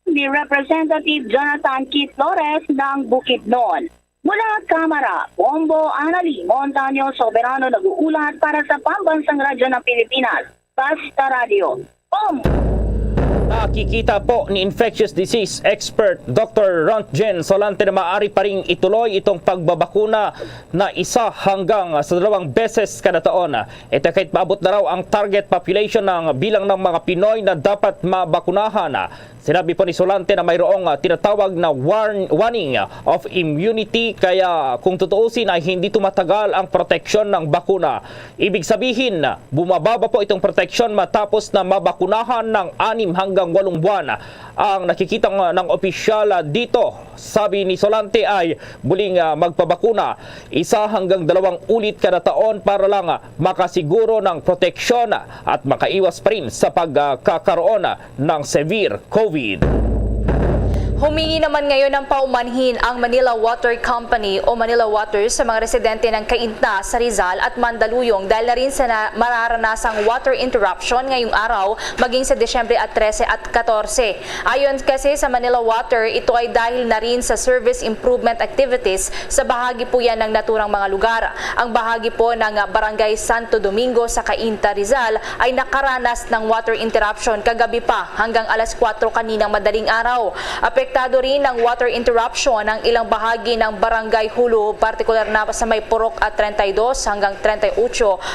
Ni Representative Jonathan Keith Flores ng Bukidnon. Mula Kamara, Bombo Anali Montaño Soberano nag-uulat para sa Pambansang Radyo ng Pilipinas. Basta Radio. Nakikita po ni infectious disease expert Dr. Rontgen Solante na maaari pa rin ituloy itong pagbabakuna na 1 hanggang sa 2 beses kada taon. Ito kahit maabot na raw ang target population ng bilang ng mga Pinoy na dapat mabakunahan. Sinabi po ni Solante na mayroong tinatawag na warning of immunity, kaya kung tutuusin ay hindi tumatagal ang proteksyon ng bakuna. Ibig sabihin, bumababa po itong proteksyon matapos na mabakunahan ng 6 hanggang 8 buwan. Ang nakikita ng opisyal dito, sabi ni Solante, ay muling magpabakuna 1 hanggang 2 ulit kada taon para lang makasiguro ng proteksyon at makaiwas pa rin sa pagkakaroon ng severe COVID. Humingi naman ngayon ng paumanhin ang Manila Water Company o Manila Water sa mga residente ng Cainta sa Rizal at Mandaluyong dahil na rin sa mararanasang water interruption ngayong araw maging sa Desyembre at 13 at 14. Ayon kasi sa Manila Water, ito ay dahil na rin sa service improvement activities sa bahagi po yan ng naturang mga lugar. Ang bahagi po ng Barangay Santo Domingo sa Cainta, Rizal ay nakaranas ng water interruption kagabi pa hanggang alas 4 kaninang madaling araw. Apektado rin ng water interruption ang ilang bahagi ng Barangay Hulu, partikular na sa may Purok at 32 hanggang 38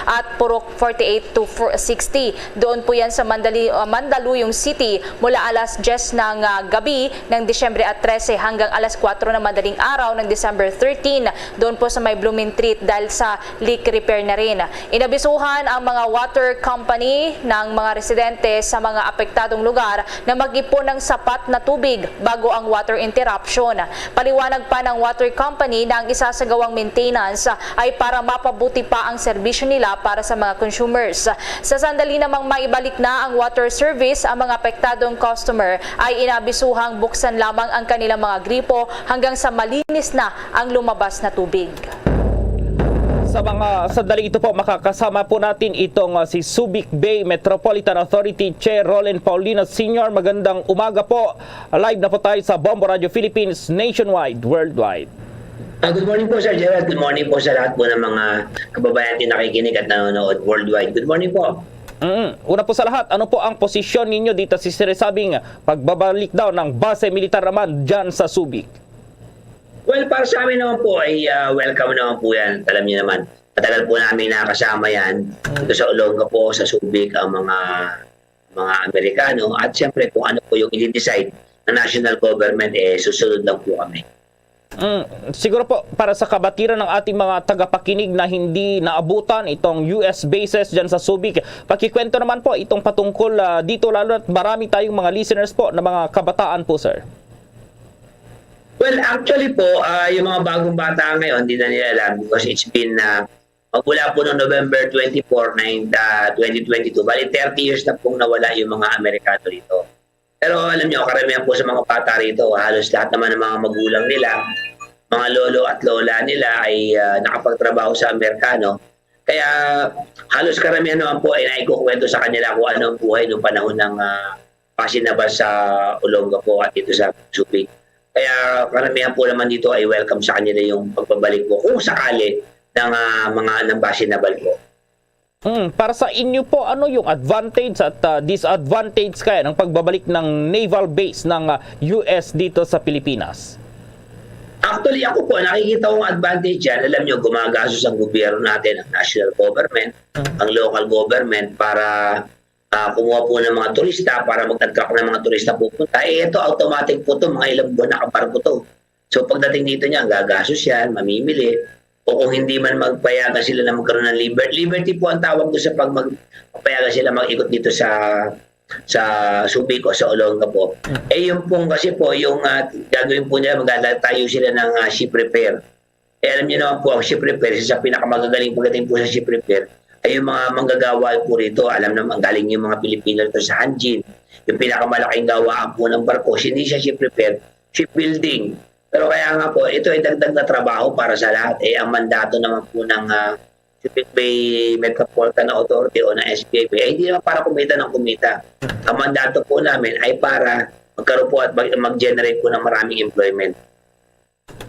at Purok 48 to 60. Doon po yan sa Mandaluyong City mula alas 10 ng gabi ng Disyembre at 13 hanggang alas 4 ng madaling araw ng December 13. Doon po sa may Blooming Treat dahil sa leak repair na rin. Inabisuhan ang mga water company ng mga residente sa mga apektadong lugar na mag-ipon ng sapat na tubig bago ang water interruption. Paliwanag pa ng water company na ang isasagawang maintenance ay para mapabuti pa ang serbisyo nila para sa mga consumers. Sa sandali namang maibalik na ang water service, ang mga apektadong customer ay inabisuhang buksan lamang ang kanilang mga gripo hanggang sa malinis na ang lumabas na tubig. Sa mga sandali ito po, makakasama po natin itong si Subic Bay Metropolitan Authority Chair Roland Paulino Sr. Magandang umaga po. Live na po tayo sa Bombo Radio Philippines nationwide, worldwide. Good morning po Sir Gerald. Good morning po sa lahat po ng mga kababayan natin nakikinig at nanonood worldwide. Good morning po. Una po sa lahat, ano po ang posisyon ninyo dito sa sinasabing pagbabalik daw ng base militar naman dyan sa Subic? Well, para sa amin naman po ay welcome naman po yan. Alam niyo naman, matagal po namin nakasama yan dito sa Olonga po, sa Subic, ang mga Amerikano. At siyempre kung ano po yung i-decide na national government, susunod lang po kami. Siguro po para sa kabatiran ng ating mga tagapakinig na hindi naabutan itong US bases dyan sa Subic, pakikwento naman po itong patungkol dito, lalo at marami tayong mga listeners po na mga kabataan po, sir. Well, actually po, yung mga bagong bata ngayon, hindi na nila alam because it's been magmula po noong November 24, 2022, bali 30 years na pong nawala yung mga Amerikano rito. Pero alam nyo, karamihan po sa mga bata rito, halos lahat naman ng mga magulang nila, mga lolo at lola nila ay nakapagtrabaho sa Amerikano. Kaya halos karamihan naman po ay naikukwento sa kanila kung ano ang buhay noong panahon ng pasinabas sa Olonga po at dito sa Subic. Kaya karamihan po naman dito ay welcome sa kanila yung pagbabalik po kung sakali ng ng basinabal po. Para sa inyo po, ano yung advantage at disadvantage kaya ng pagbabalik ng naval base ng US dito sa Pilipinas? Actually, ako po, nakikita kong advantage yan. Alam nyo, gumagastos ang gobyerno natin, ang national government, ang local government para kumuha po ng mga turista, para mag-attract ng mga turista pupunta. Ito, automatic po to, mga ilang buwan nakabarko to. So pagdating dito niya, gagastos yan, mamimili. O kung hindi man magpayagan sila na magkaroon ng liberty po ang tawag doon sa magpayagan sila mag-ikot dito sa Subic o sa Olonga po. Yung pong kasi po, yung gagawin po nila, magtatayo sila ng ship repair. Alam niyo naman po, ang ship repair, isa sa pinakamagagaling pagdating po sa ship repair, ay yung mga manggagawa po rito. Alam naman, galing yung mga Pilipino rito sa Hanjin. Yung pinakamalaking gawaan po ng barko, hindi siya ship repair, shipbuilding. Pero kaya nga po, ito ay dagdag na trabaho para sa lahat. Ang mandato naman po ng Subic Bay Metropolitan Authority o ng SBA, hindi naman para kumita ng kumita. Ang mandato po namin ay para magkaroon po at mag-generate po ng maraming employment.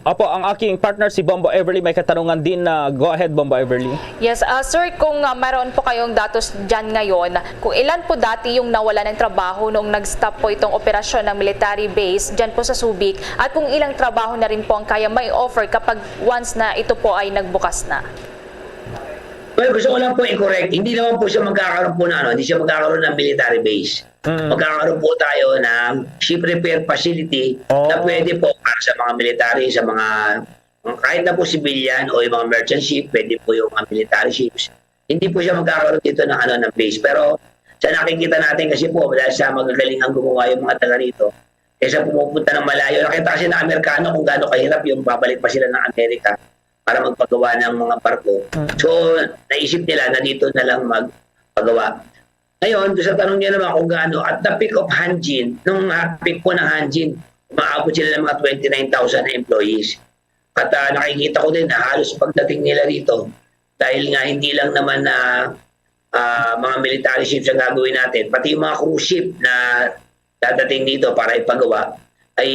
Opo, ang aking partner si Bombo Everly may katanungan din na go ahead Bombo Everly. Yes, sir, kung mayroon po kayong datos dyan ngayon, kung ilan po dati yung nawala ng trabaho nung nag-stop po itong operasyon ng military base dyan po sa Subic, at kung ilang trabaho na rin po ang kaya may offer kapag once na ito po ay nagbukas na? Well, gusto ko lang po i-correct. Hindi naman po siya magkakaroon po na hindi siya magkakaroon ng military base. Magkakaroon po tayo ng ship repair facility na pwede po para sa mga military, sa mga kahit na po civilian o yung mga merchant ship, pwede po yung mga military ships. Hindi po siya magkakaroon dito ng ng base. Pero sa nakikita natin kasi po, dahil sa magagaling ang gumawa yung mga taga rito, kaysa pumupunta ng malayo, nakita kasi ng Amerikano kung gaano kahirap yung babalik pa sila ng Amerika para magpagawa ng mga barko. So, naisip nila na dito na lang magpagawa. Ngayon, sa tanong niya naman kung gaano, at the peak of Hanjin, nung peak po ng Hanjin, umaabot sila ng mga 29,000 na employees. At nakikita ko din na halos pagdating nila rito, dahil nga hindi lang naman na mga military ships ang gagawin natin, pati yung mga cruise ship na dadating dito para ipagawa, ay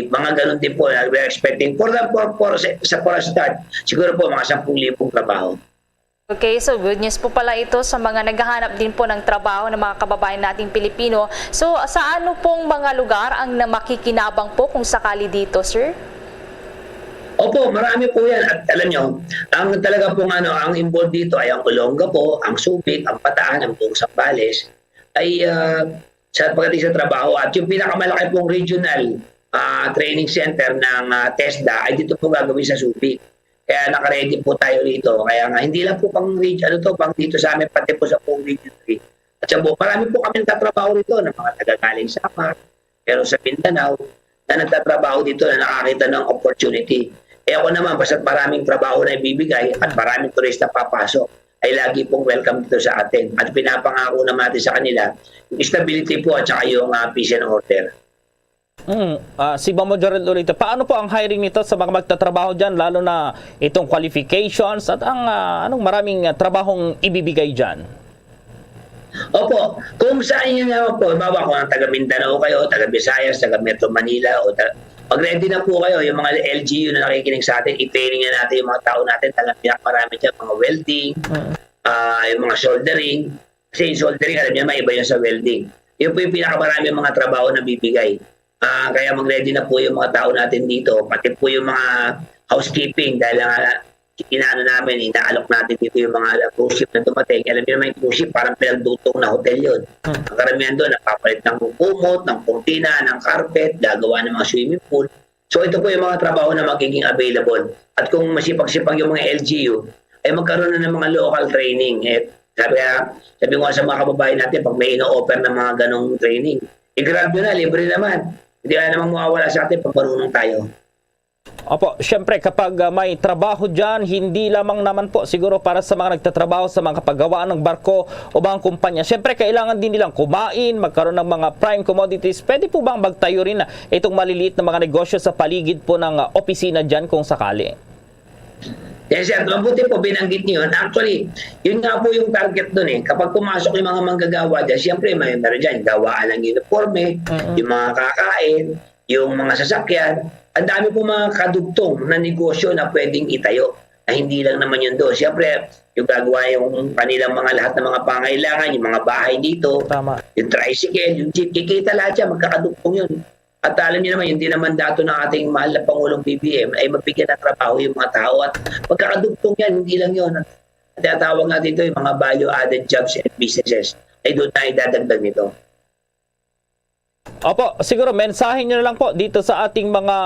mga ganun din po na we're expecting for a start, siguro po mga 10,000 trabaho. Okay, so good news po pala ito sa mga naghahanap din po ng trabaho ng mga kababayan nating Pilipino. So sa ano pong mga lugar ang makikinabang po kung sakali dito, sir? Opo, marami po yan. At alam nyo, ang talaga pong ang involved dito ay ang Olonga po, ang Subic, ang Bataan, ang buong Zambales, ay sa pagdating sa trabaho. At yung pinakamalaki pong regional training center ng TESDA ay dito po gagawin sa Subic. Kaya nakaready po tayo rito. Kaya nga, hindi lang po pang region, pang dito sa amin, pati po sa pong region 3. At sa buong, marami po kami nagtatrabaho rito ng mga tagagaling Samar, pero sa Mindanao, na nagtatrabaho dito na nakakita ng opportunity. Ako naman, basta't maraming trabaho na ibibigay at maraming turista papasok, ay lagi pong welcome dito sa atin. At pinapangako naman natin sa kanila yung stability po at saka yung peace and order. Si Bombo Jorel ulit, paano po ang hiring nito sa mga magtatrabaho dyan, lalo na itong qualifications at ang anong maraming trabahong ibibigay dyan? Opo, kung saan nyo naman po, bawa kung ang taga Mindanao kayo, taga Visayas, taga Metro Manila, o pag-ready na po kayo, yung mga LGU na nakikinig sa atin, i-training na natin yung mga tao natin, talagang marami dyan, mga welding, yung mga soldering. Kasi yung soldering, alam niya, may iba yun sa welding. Yun po yung pinakamarami mga trabaho na bibigay. Kaya mag-ready na po yung mga tao natin dito, pati po yung mga housekeeping, dahil inaano namin, inaalok natin dito yung mga cruise ship na dumating. Alam niyo naman yung cruise ship, parang pinagdutong na hotel yun. Ang karamihan doon, nagpapalit ng kumot, ng kurtina, ng carpet, gagawa ng mga swimming pool. So ito po yung mga trabaho na magiging available. At kung masipag-sipag yung mga LGU, ay magkaroon na ng mga local training. Sabi ko sa mga kababayan natin, pag may ino-offer ng mga ganong training, i-grab nyo na, libre naman. Hindi ka namang mawawala sa atin pag marunong tayo. Opo, syempre kapag may trabaho dyan, hindi lamang naman po siguro para sa mga nagtatrabaho sa mga kapagawaan ng barko o mga kumpanya. Syempre kailangan din nilang kumain, magkaroon ng mga prime commodities. Pwede po bang magtayo rin na itong maliliit na mga negosyo sa paligid po ng opisina dyan kung sakali? Yes, sir. Mabuti po binanggit niyo yun. Actually, yun nga po yung target doon eh. Kapag pumasok yung mga manggagawa dyan, siyempre may meron dyan, gawaan ng uniforme, yung mga kakain, yung mga sasakyan. Ang dami po mga kadugtong na negosyo na pwedeng itayo. Na hindi lang naman yun doon. Siyempre, yung gagawa yung kanilang mga lahat ng mga pangailangan, yung mga bahay dito, yung tricycle, yung jeep, kikita lahat yan, magkakadugtong yun. At alam niyo naman, hindi naman dato ng ating mahal na Pangulong BBM ay mabigyan ng trabaho yung mga tao. At pagkakadugtong yan, hindi lang yun. Tinatawag natin ito yung mga value-added jobs and businesses ay doon na idadagdag nito. Opo, siguro mensahe nyo na lang po dito sa ating mga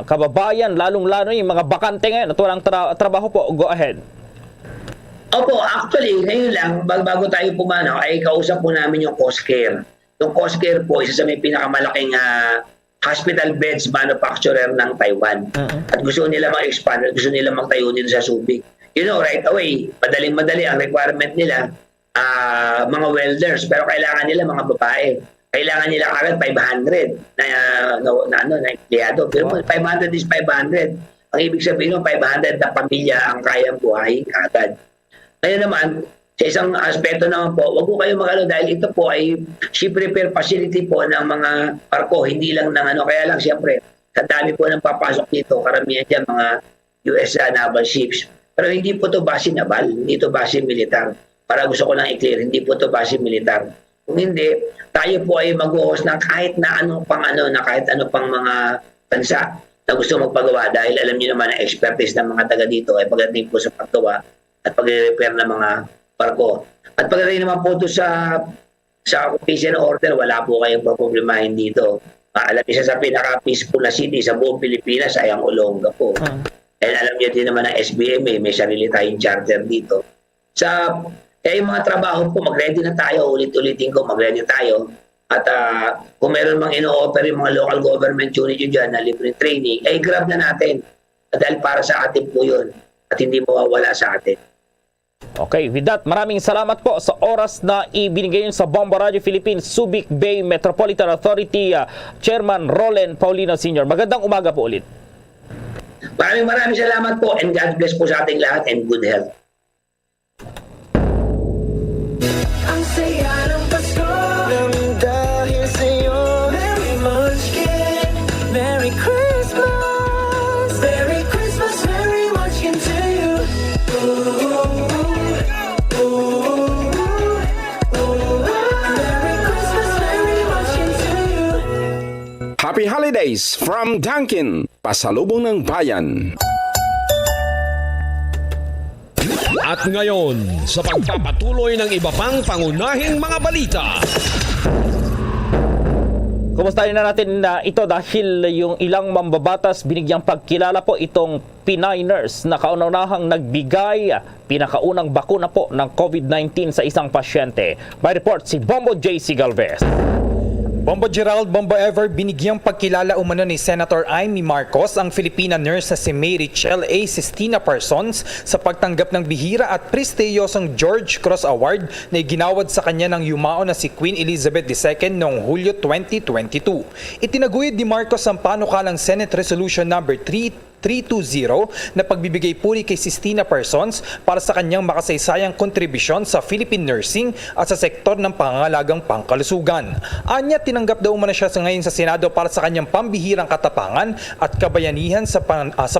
kababayan, lalong-lalo yung mga bakante ngayon at walang trabaho po. Go ahead. Opo, actually, ngayon lang, bago tayo pumanaw, ay kausap po namin yung Coscare. Yung Coscare po, isa sa may pinakamalaking hospital beds manufacturer ng Taiwan. At gusto nila mag-expand, at gusto nila magtayo dito sa Subic. You know, right away, madaling-madali ang requirement nila, mga welders, pero kailangan nila mga babae. Kailangan nila agad 500 na empleyado. Pero 500 is 500. Ang ibig sabihin ng 500 na pamilya ang kayang buhayin agad. Ngayon naman, sa isang aspeto naman po, wag po kayo mag-ano dahil ito po ay ship repair facility po ng mga barko, hindi lang ng ano. Kaya lang siyempre, sa dami po ng papasok dito, karamihan dyan mga US naval ships. Pero hindi po to base naval, hindi to base militar. Para gusto ko lang i-clear, hindi po to base militar. Kung hindi, tayo po ay mag-host ng kahit na ano pang mga bansa na gusto magpagawa dahil alam niyo naman ang expertise ng mga taga dito ay pagdating po sa paggawa at pag-repair ng mga barko. At pagdating naman po ito sa occupation order, wala po kayong problemahin dito. Alam niyo sa pinaka-peaceful na city sa buong Pilipinas ay ang Olonga po. And alam niyo din naman ang SBMA, may sarili tayong charter dito. Kaya yung mga trabaho po, mag-ready na tayo. Ulit-ulitin ko, mag-ready tayo. At kung meron mang ino-offer yung mga local government unit yun dyan na libre training, ay grab na natin. Dahil para sa atin po yun. At hindi mawawala sa atin. Okay, with that, maraming salamat po sa oras na ibinigay yun sa Bombo Radio Philippines Subic Bay Metropolitan Authority Chairman Rolen Paulino Sr. Magandang umaga po ulit. Maraming salamat po and God bless po sa ating lahat and good health. Ang saya ng Pasko nang dahil sa'yo. Merry Munchkin, Merry Christmas, Merry Christmas, Merry Munchkin to you. Merry Christmas, Merry Munchkin to you. Happy Holidays from Dunkin', pasalubong ng bayan. At ngayon, sa pagpapatuloy ng iba pang pangunahing mga balita. Kumustahin na natin ito dahil yung ilang mambabatas binigyang pagkilala po itong Pinay nurse na kauna-unahang nagbigay pinakaunang bakuna po ng COVID-19 sa isang pasyente. May report si Bombo JC Galvez. Bombo Gerald Bombo Ever, binigyang pagkilala umano ni Senator Amy Marcos ang Filipina nurse na si Mary Chel A. Sistina Parsons sa pagtanggap ng bihira at prestiyosong George Cross Award na iginawad sa kanya ng yumao na si Queen Elizabeth II noong Hulyo 2022. Itinaguyod ni Marcos ang panukalang Senate Resolution No. 320 na pagbibigay puri kay Sistina Parsons para sa kanyang makasaysayang kontribusyon sa Philippine nursing at sa sektor ng pangangalagang pangkalusugan. Anya, tinanggap daw umano siya ngayon sa Senado para sa kanyang pambihirang katapangan at kabayanihan sa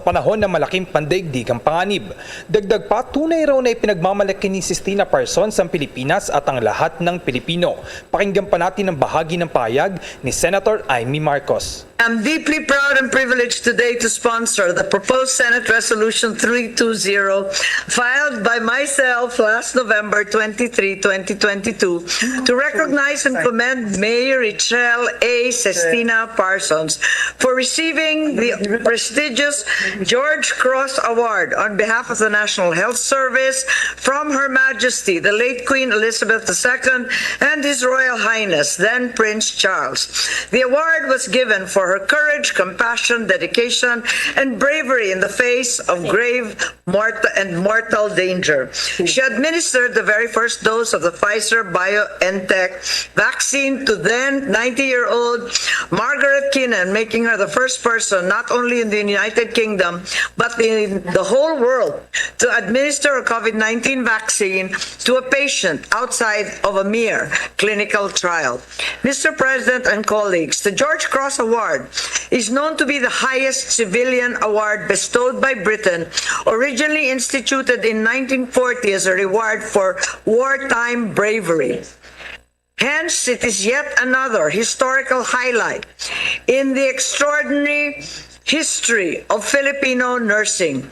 panahon ng malaking pandaigdigang panganib. Dagdag pa, tunay raw na ipinagmamalaki ni Sistina Parsons ang Pilipinas at ang lahat ng Pilipino. Pakinggan pa natin ang bahagi ng pahayag ni Senator Amy Marcos. I'm deeply proud and privileged today to sponsor the proposed Senate Resolution 320 filed by myself last November 23, 2022 to recognize and commend Mayor Richelle A. Sistina Parsons for receiving the prestigious George Cross Award on behalf of the National Health Service from Her Majesty, the late Queen Elizabeth II and His Royal Highness, then Prince Charles. The award was given for her courage, compassion, dedication, and bravery in the face of grave mortal danger. She administered the very first dose of the Pfizer-BioNTech vaccine to then 90-year-old Margaret Keenan, making her the first person, not only in the United Kingdom, but in the whole world, to administer a COVID-19 vaccine to a patient outside of a mere clinical trial. Mr. President and colleagues, the George Cross Award is known to be the highest civilian award bestowed by Britain, originally instituted in 1940 as a reward for wartime bravery. Hence, it is yet another historical highlight in the extraordinary history of Filipino nursing.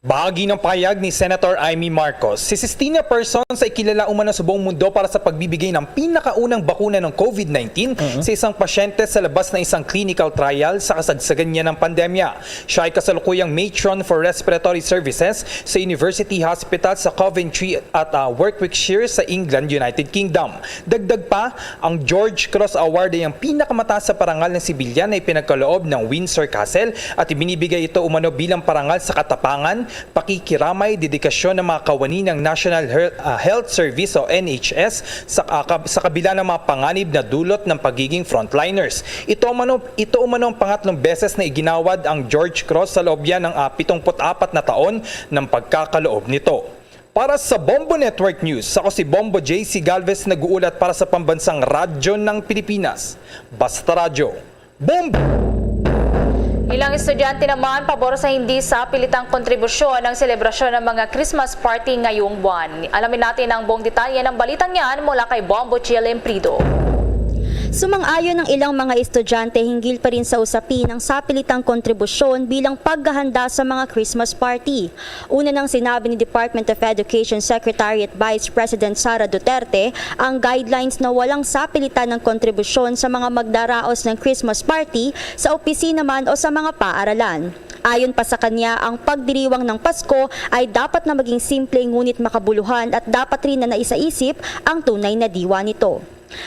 Bahagi ng pahayag ni Senator Amy Marcos, si Sistina Persons ay kilala umano sa buong mundo para sa pagbibigay ng pinakaunang bakuna ng COVID-19 sa isang pasyente sa labas ng isang clinical trial sa kasagsagan niya ng pandemya. Siya ay kasalukuyang matron for respiratory services sa University Hospital sa Coventry at Warwickshire sa England, United Kingdom. Dagdag pa, ang George Cross Award ay ang pinakamataas sa parangal ng sibilyan na ipinagkaloob ng Windsor Castle at ibinibigay ito umano bilang parangal sa katapangan, pakikiramay, dedikasyon ng mga kawani ng National Health Service o NHS sa kabila ng mga panganib na dulot ng pagiging frontliners. Ito umano ang pangatlong beses na iginawad ang George Cross sa loob yan ng 74 na taon ng pagkakaloob nito. Para sa Bombo Network News, ako si Bombo JC Galvez nag-uulat para sa pambansang radyo ng Pilipinas. Basta Radyo, Bombo! Ilang estudyante naman pabor sa hindi sa pilitang kontribusyon ng selebrasyon ng mga Christmas party ngayong buwan. Alamin natin ang buong detalye ng balitang yan mula kay Bombo Chilem Prido. Sumang-ayon ng ilang mga estudyante hinggil pa rin sa usapin ng sapilitang kontribusyon bilang paghahanda sa mga Christmas party. Una nang sinabi ni Department of Education Secretary at Vice President Sara Duterte ang guidelines na walang sapilitan ng kontribusyon sa mga magdaraos ng Christmas party sa opisina man o sa mga paaralan. Ayon pa sa kanya, ang pagdiriwang ng Pasko ay dapat na maging simple ngunit makabuluhan at dapat rin na naisaisip ang tunay na diwa nito.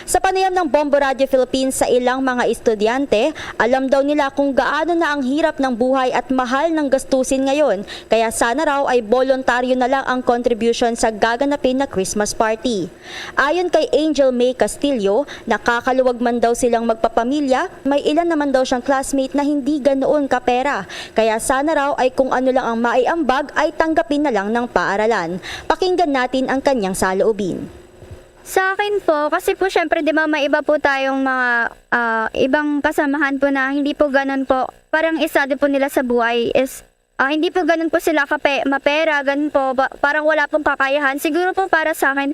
Sa panayam ng Bombo Radio Philippines sa ilang mga estudyante, alam daw nila kung gaano na ang hirap ng buhay at mahal ng gastusin ngayon, kaya sana raw ay voluntaryo na lang ang contribution sa gaganapin na Christmas party. Ayon kay Angel May Castillo, nakakaluwag man daw silang magpapamilya, may ilan naman daw siyang classmate na hindi ganoon kapera, kaya sana raw ay kung ano lang ang maiambag ay tanggapin na lang ng paaralan. Pakinggan natin ang kanyang saloobin. Sa akin po, kasi po syempre di ba may iba po tayong mga ibang kasamahan po na hindi po ganun po. Parang isa din po nila sa buhay is hindi po ganun po sila mapera, ganun po. Parang wala pong kakayahan. Siguro po para sa akin,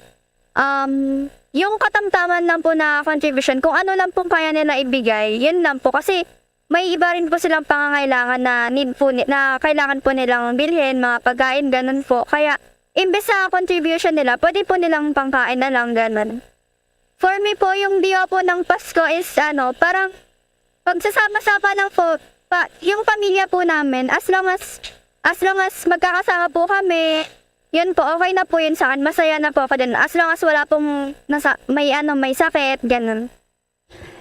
yung katamtaman lang po na contribution, kung ano lang po kaya nila ibigay, yun lang po. Kasi may iba rin po silang pangangailangan na need po, na kailangan po nilang bilhin, mga pagkain, ganun po. Kaya imbes sa contribution nila, pwede po nilang pangkain na lang, ganun. For me po, yung diwa po ng Pasko is, parang pagsasama-sama lang po, yung pamilya po namin, as long as magkakasama po kami, yun po, okay na po yun sa akin, masaya na po ako din. As long as wala pong may sakit, ganun.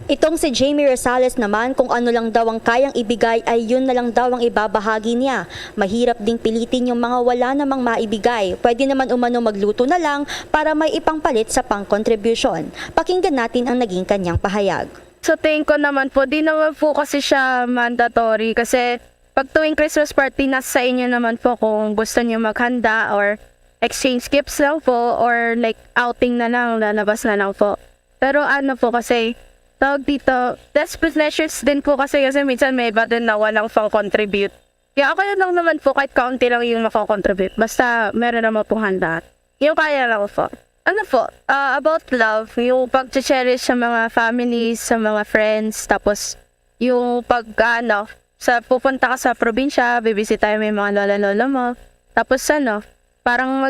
Itong si Jamie Rosales naman, kung ano lang daw ang kayang ibigay ay yun na lang daw ang ibabahagi niya. Mahirap ding pilitin yung mga wala namang maibigay. Pwede naman umano magluto na lang para may ipangpalit sa pang-contribution. Pakinggan natin ang naging kanyang pahayag. Sa tingin ko naman po, di naman po kasi siya mandatory kasi pag tuwing Christmas party, nasa inyo naman po kung gusto niyo maghanda or exchange gifts lang po or like outing na lang, lalabas na lang po. Pero po kasi, tawag dito, desperate measures din po kasi minsan may iba din na walang pang-contribute. Kaya okay lang naman po kahit kaunti lang yung maka-contribute. Basta meron naman po handa. Yung kaya lang po. About love, yung pag-cherish sa mga families, sa mga friends, tapos yung pupunta ka sa probinsya, bibisita tayo may mga lola-lola mo. Tapos parang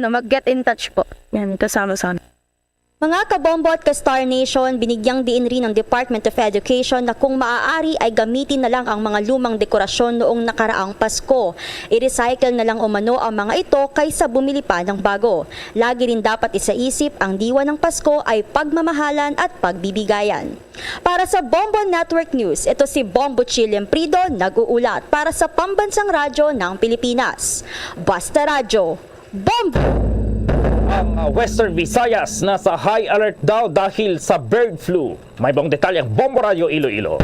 mag-get in touch po. Yan, kasama-sama. Mga kabombo at ka-Star Nation, binigyang diin rin ng Department of Education na kung maaari ay gamitin na lang ang mga lumang dekorasyon noong nakaraang Pasko. I-recycle na lang umano ang mga ito kaysa bumili pa ng bago. Lagi rin dapat isaisip ang diwa ng Pasko ay pagmamahalan at pagbibigayan. Para sa Bombo Network News, ito si Bombo Chilem Prido nag-uulat para sa Pambansang Radyo ng Pilipinas. Basta Radyo, Bombo! Ang Western Visayas nasa high alert daw dahil sa bird flu. May buong detalye ang Bombo Radio Iloilo.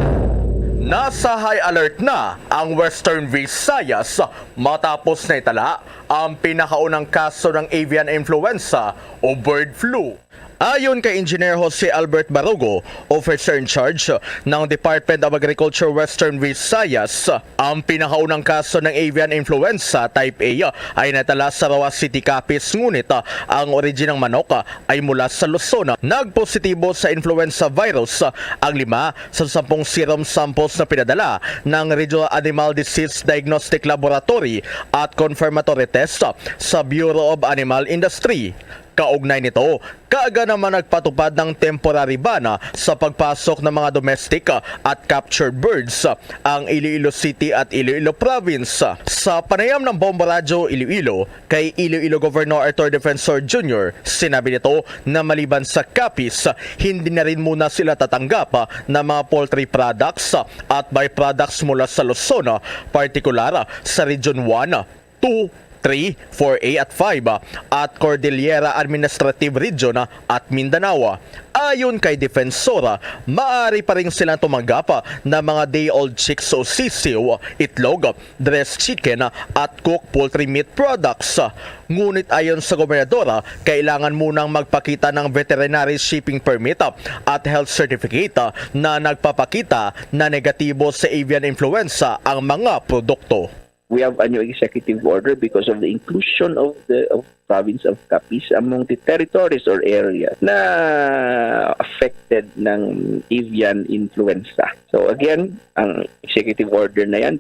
Nasa high alert na ang Western Visayas matapos na itala ang pinakaunang kaso ng avian influenza o bird flu. Ayon kay Engineer Jose Albert Barugo, officer in charge ng Department of Agriculture Western Visayas, ang pinakaunang kaso ng avian influenza type A ay natala sa Roa City, Capiz, ngunit ang origin ng manok ay mula sa Luzon. Nagpositibo sa influenza virus ang 5 sa 10 serum samples na pinadala ng Regional Animal Disease Diagnostic Laboratory at confirmatory test sa Bureau of Animal Industry. Kaugnay nito, kaaga naman nagpatupad ng temporary ban sa pagpasok ng mga domestic at captured birds ang Iloilo City at Iloilo Province. Sa panayam ng Bombo Radyo Iloilo kay Iloilo Governor Arthur Defensor Jr., sinabi nito na maliban sa Capiz, hindi na rin muna sila tatanggap ng mga poultry products at byproducts mula sa Luzon, partikular sa Region 1, 2, 3, 4A at 5 at Cordillera Administrative Region at Mindanao. Ayon kay Defensora, maaari pa rin silang tumanggap ng mga day-old chicks o sisiw, itlog, dressed chicken at cooked poultry meat products. Ngunit ayon sa gobernadora, kailangan munang magpakita ng veterinary shipping permit at health certificate na nagpapakita na negatibo sa avian influenza ang mga produkto. We have a new executive order because of the inclusion of the province of Capiz among the territories or areas na affected ng avian influenza. So again, ang executive order na yan,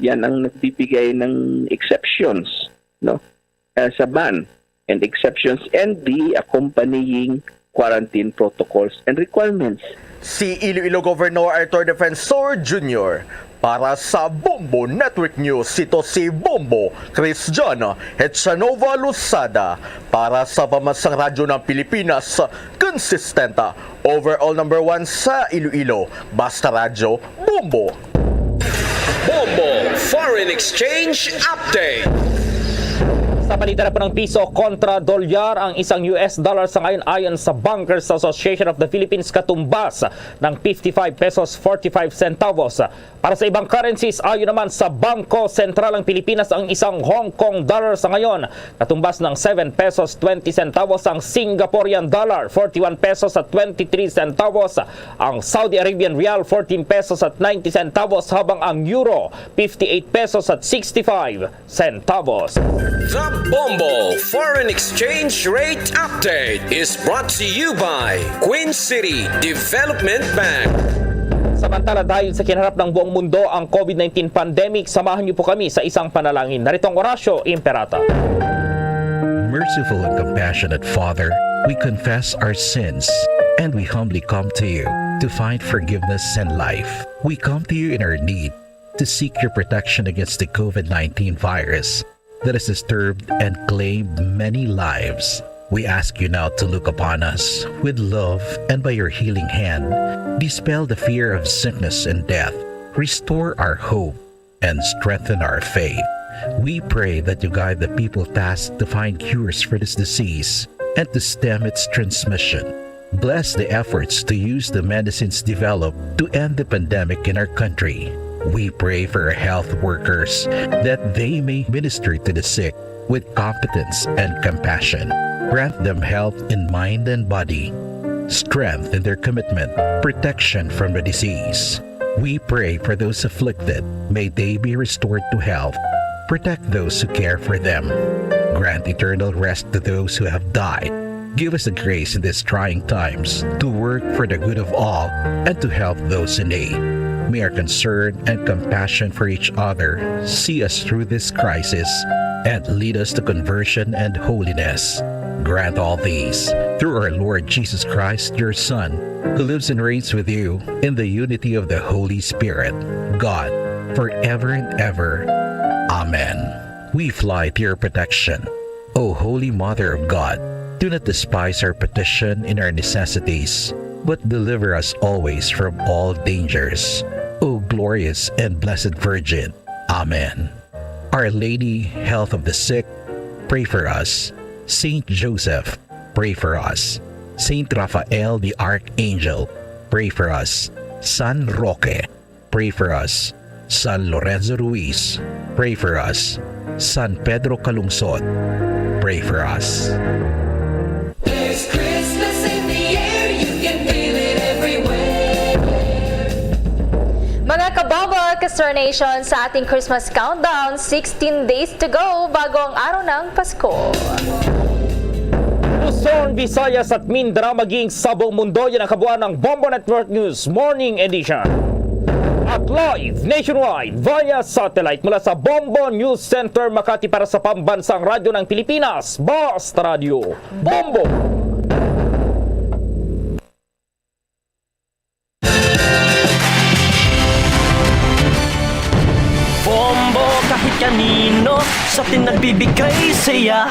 yan ang nagbibigay ng exceptions, no, sa ban and exceptions and the accompanying quarantine protocols and requirements. Si Iloilo Governor Arthur Defensor Jr. Para sa Bombo Network News, ito si Bombo Christian Hetchanova Lusada. Para sa Pamansang Radyo ng Pilipinas, consistent, overall number 1 sa Iloilo. Basta Radyo, Bombo. Bombo Foreign Exchange Update. Sa palitan po ng piso kontra dolyar, ang isang US dollar sa ngayon ayon sa Bankers Association of the Philippines katumbas ng 55 pesos 45 centavos. Para sa ibang currencies, ayon naman sa Bangko Sentral ng Pilipinas, ang isang Hong Kong dollar sa ngayon katumbas ng 7 pesos 20 centavos, ang Singaporean dollar 41 pesos at 23 centavos, ang Saudi Arabian Rial 14 pesos at 90 centavos, habang ang Euro 58 pesos at 65 centavos. The Bombo Foreign Exchange Rate Update is brought to you by Queen City Development Bank. Samantala, dahil sa kinarap ng buong mundo ang COVID-19 pandemic, samahan niyo po kami sa isang panalangin. Narito ang Orasyo Imperata. Merciful and compassionate Father, we confess our sins and we humbly come to you to find forgiveness and life. We come to you in our need to seek your protection against the COVID-19 virus that has disturbed and claimed many lives. We ask you now to look upon us with love and by your healing hand, dispel the fear of sickness and death, restore our hope, and strengthen our faith. We pray that you guide the people tasked to find cures for this disease and to stem its transmission. Bless the efforts to use the medicines developed to end the pandemic in our country. We pray for our health workers that they may minister to the sick with competence and compassion. Grant them health in mind and body, strength in their commitment, protection from the disease. We pray for those afflicted. May they be restored to health. Protect those who care for them. Grant eternal rest to those who have died. Give us the grace in these trying times to work for the good of all and to help those in need. May our concern and compassion for each other see us through this crisis and lead us to conversion and holiness. Grant all these through our Lord Jesus Christ, your Son, who lives and reigns with you in the unity of the Holy Spirit, God, forever and ever. Amen. We fly to your protection. O Holy Mother of God, do not despise our petition in our necessities, but deliver us always from all dangers. O glorious and blessed Virgin. Amen. Our Lady, health of the sick, pray for us. Saint Joseph, pray for us. Saint Raphael the Archangel, pray for us. San Roque, pray for us. San Lorenzo Ruiz, pray for us. San Pedro Calungsod, pray for us. This Christmas Star Nation, sa ating Christmas countdown, 16 days to go bago ang araw ng Pasko. Luzon, Visayas at Mindanao maging sa buong mundo, yan ang kabuuan ng Bombo Network News Morning Edition. At live nationwide via satellite mula sa Bombo News Center Makati para sa pambansang radyo ng Pilipinas, Basta Radio Bombo! Bombo kahit kanino sa atin nagbibigay saya.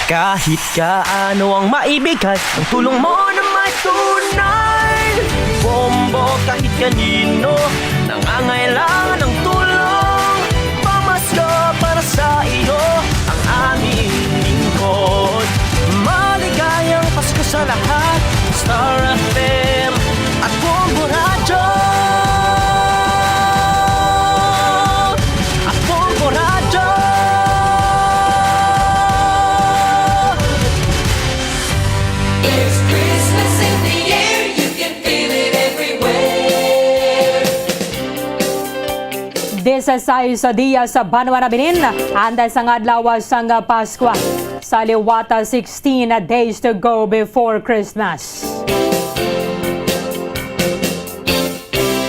Kahit kaano ang maibigay, ang tulong mo na may tunay. Bombo kahit kanino nangangailangan ng tulong. Pamasko para sa iyo ang aming lingkod. Maligayang Pasko sa lahat, Star FM at Bombo Radio. Desasay sa diya sa Banwa Binin, anday sa adlaw sang Paskwa. Sa liwata 16 days to go before Christmas.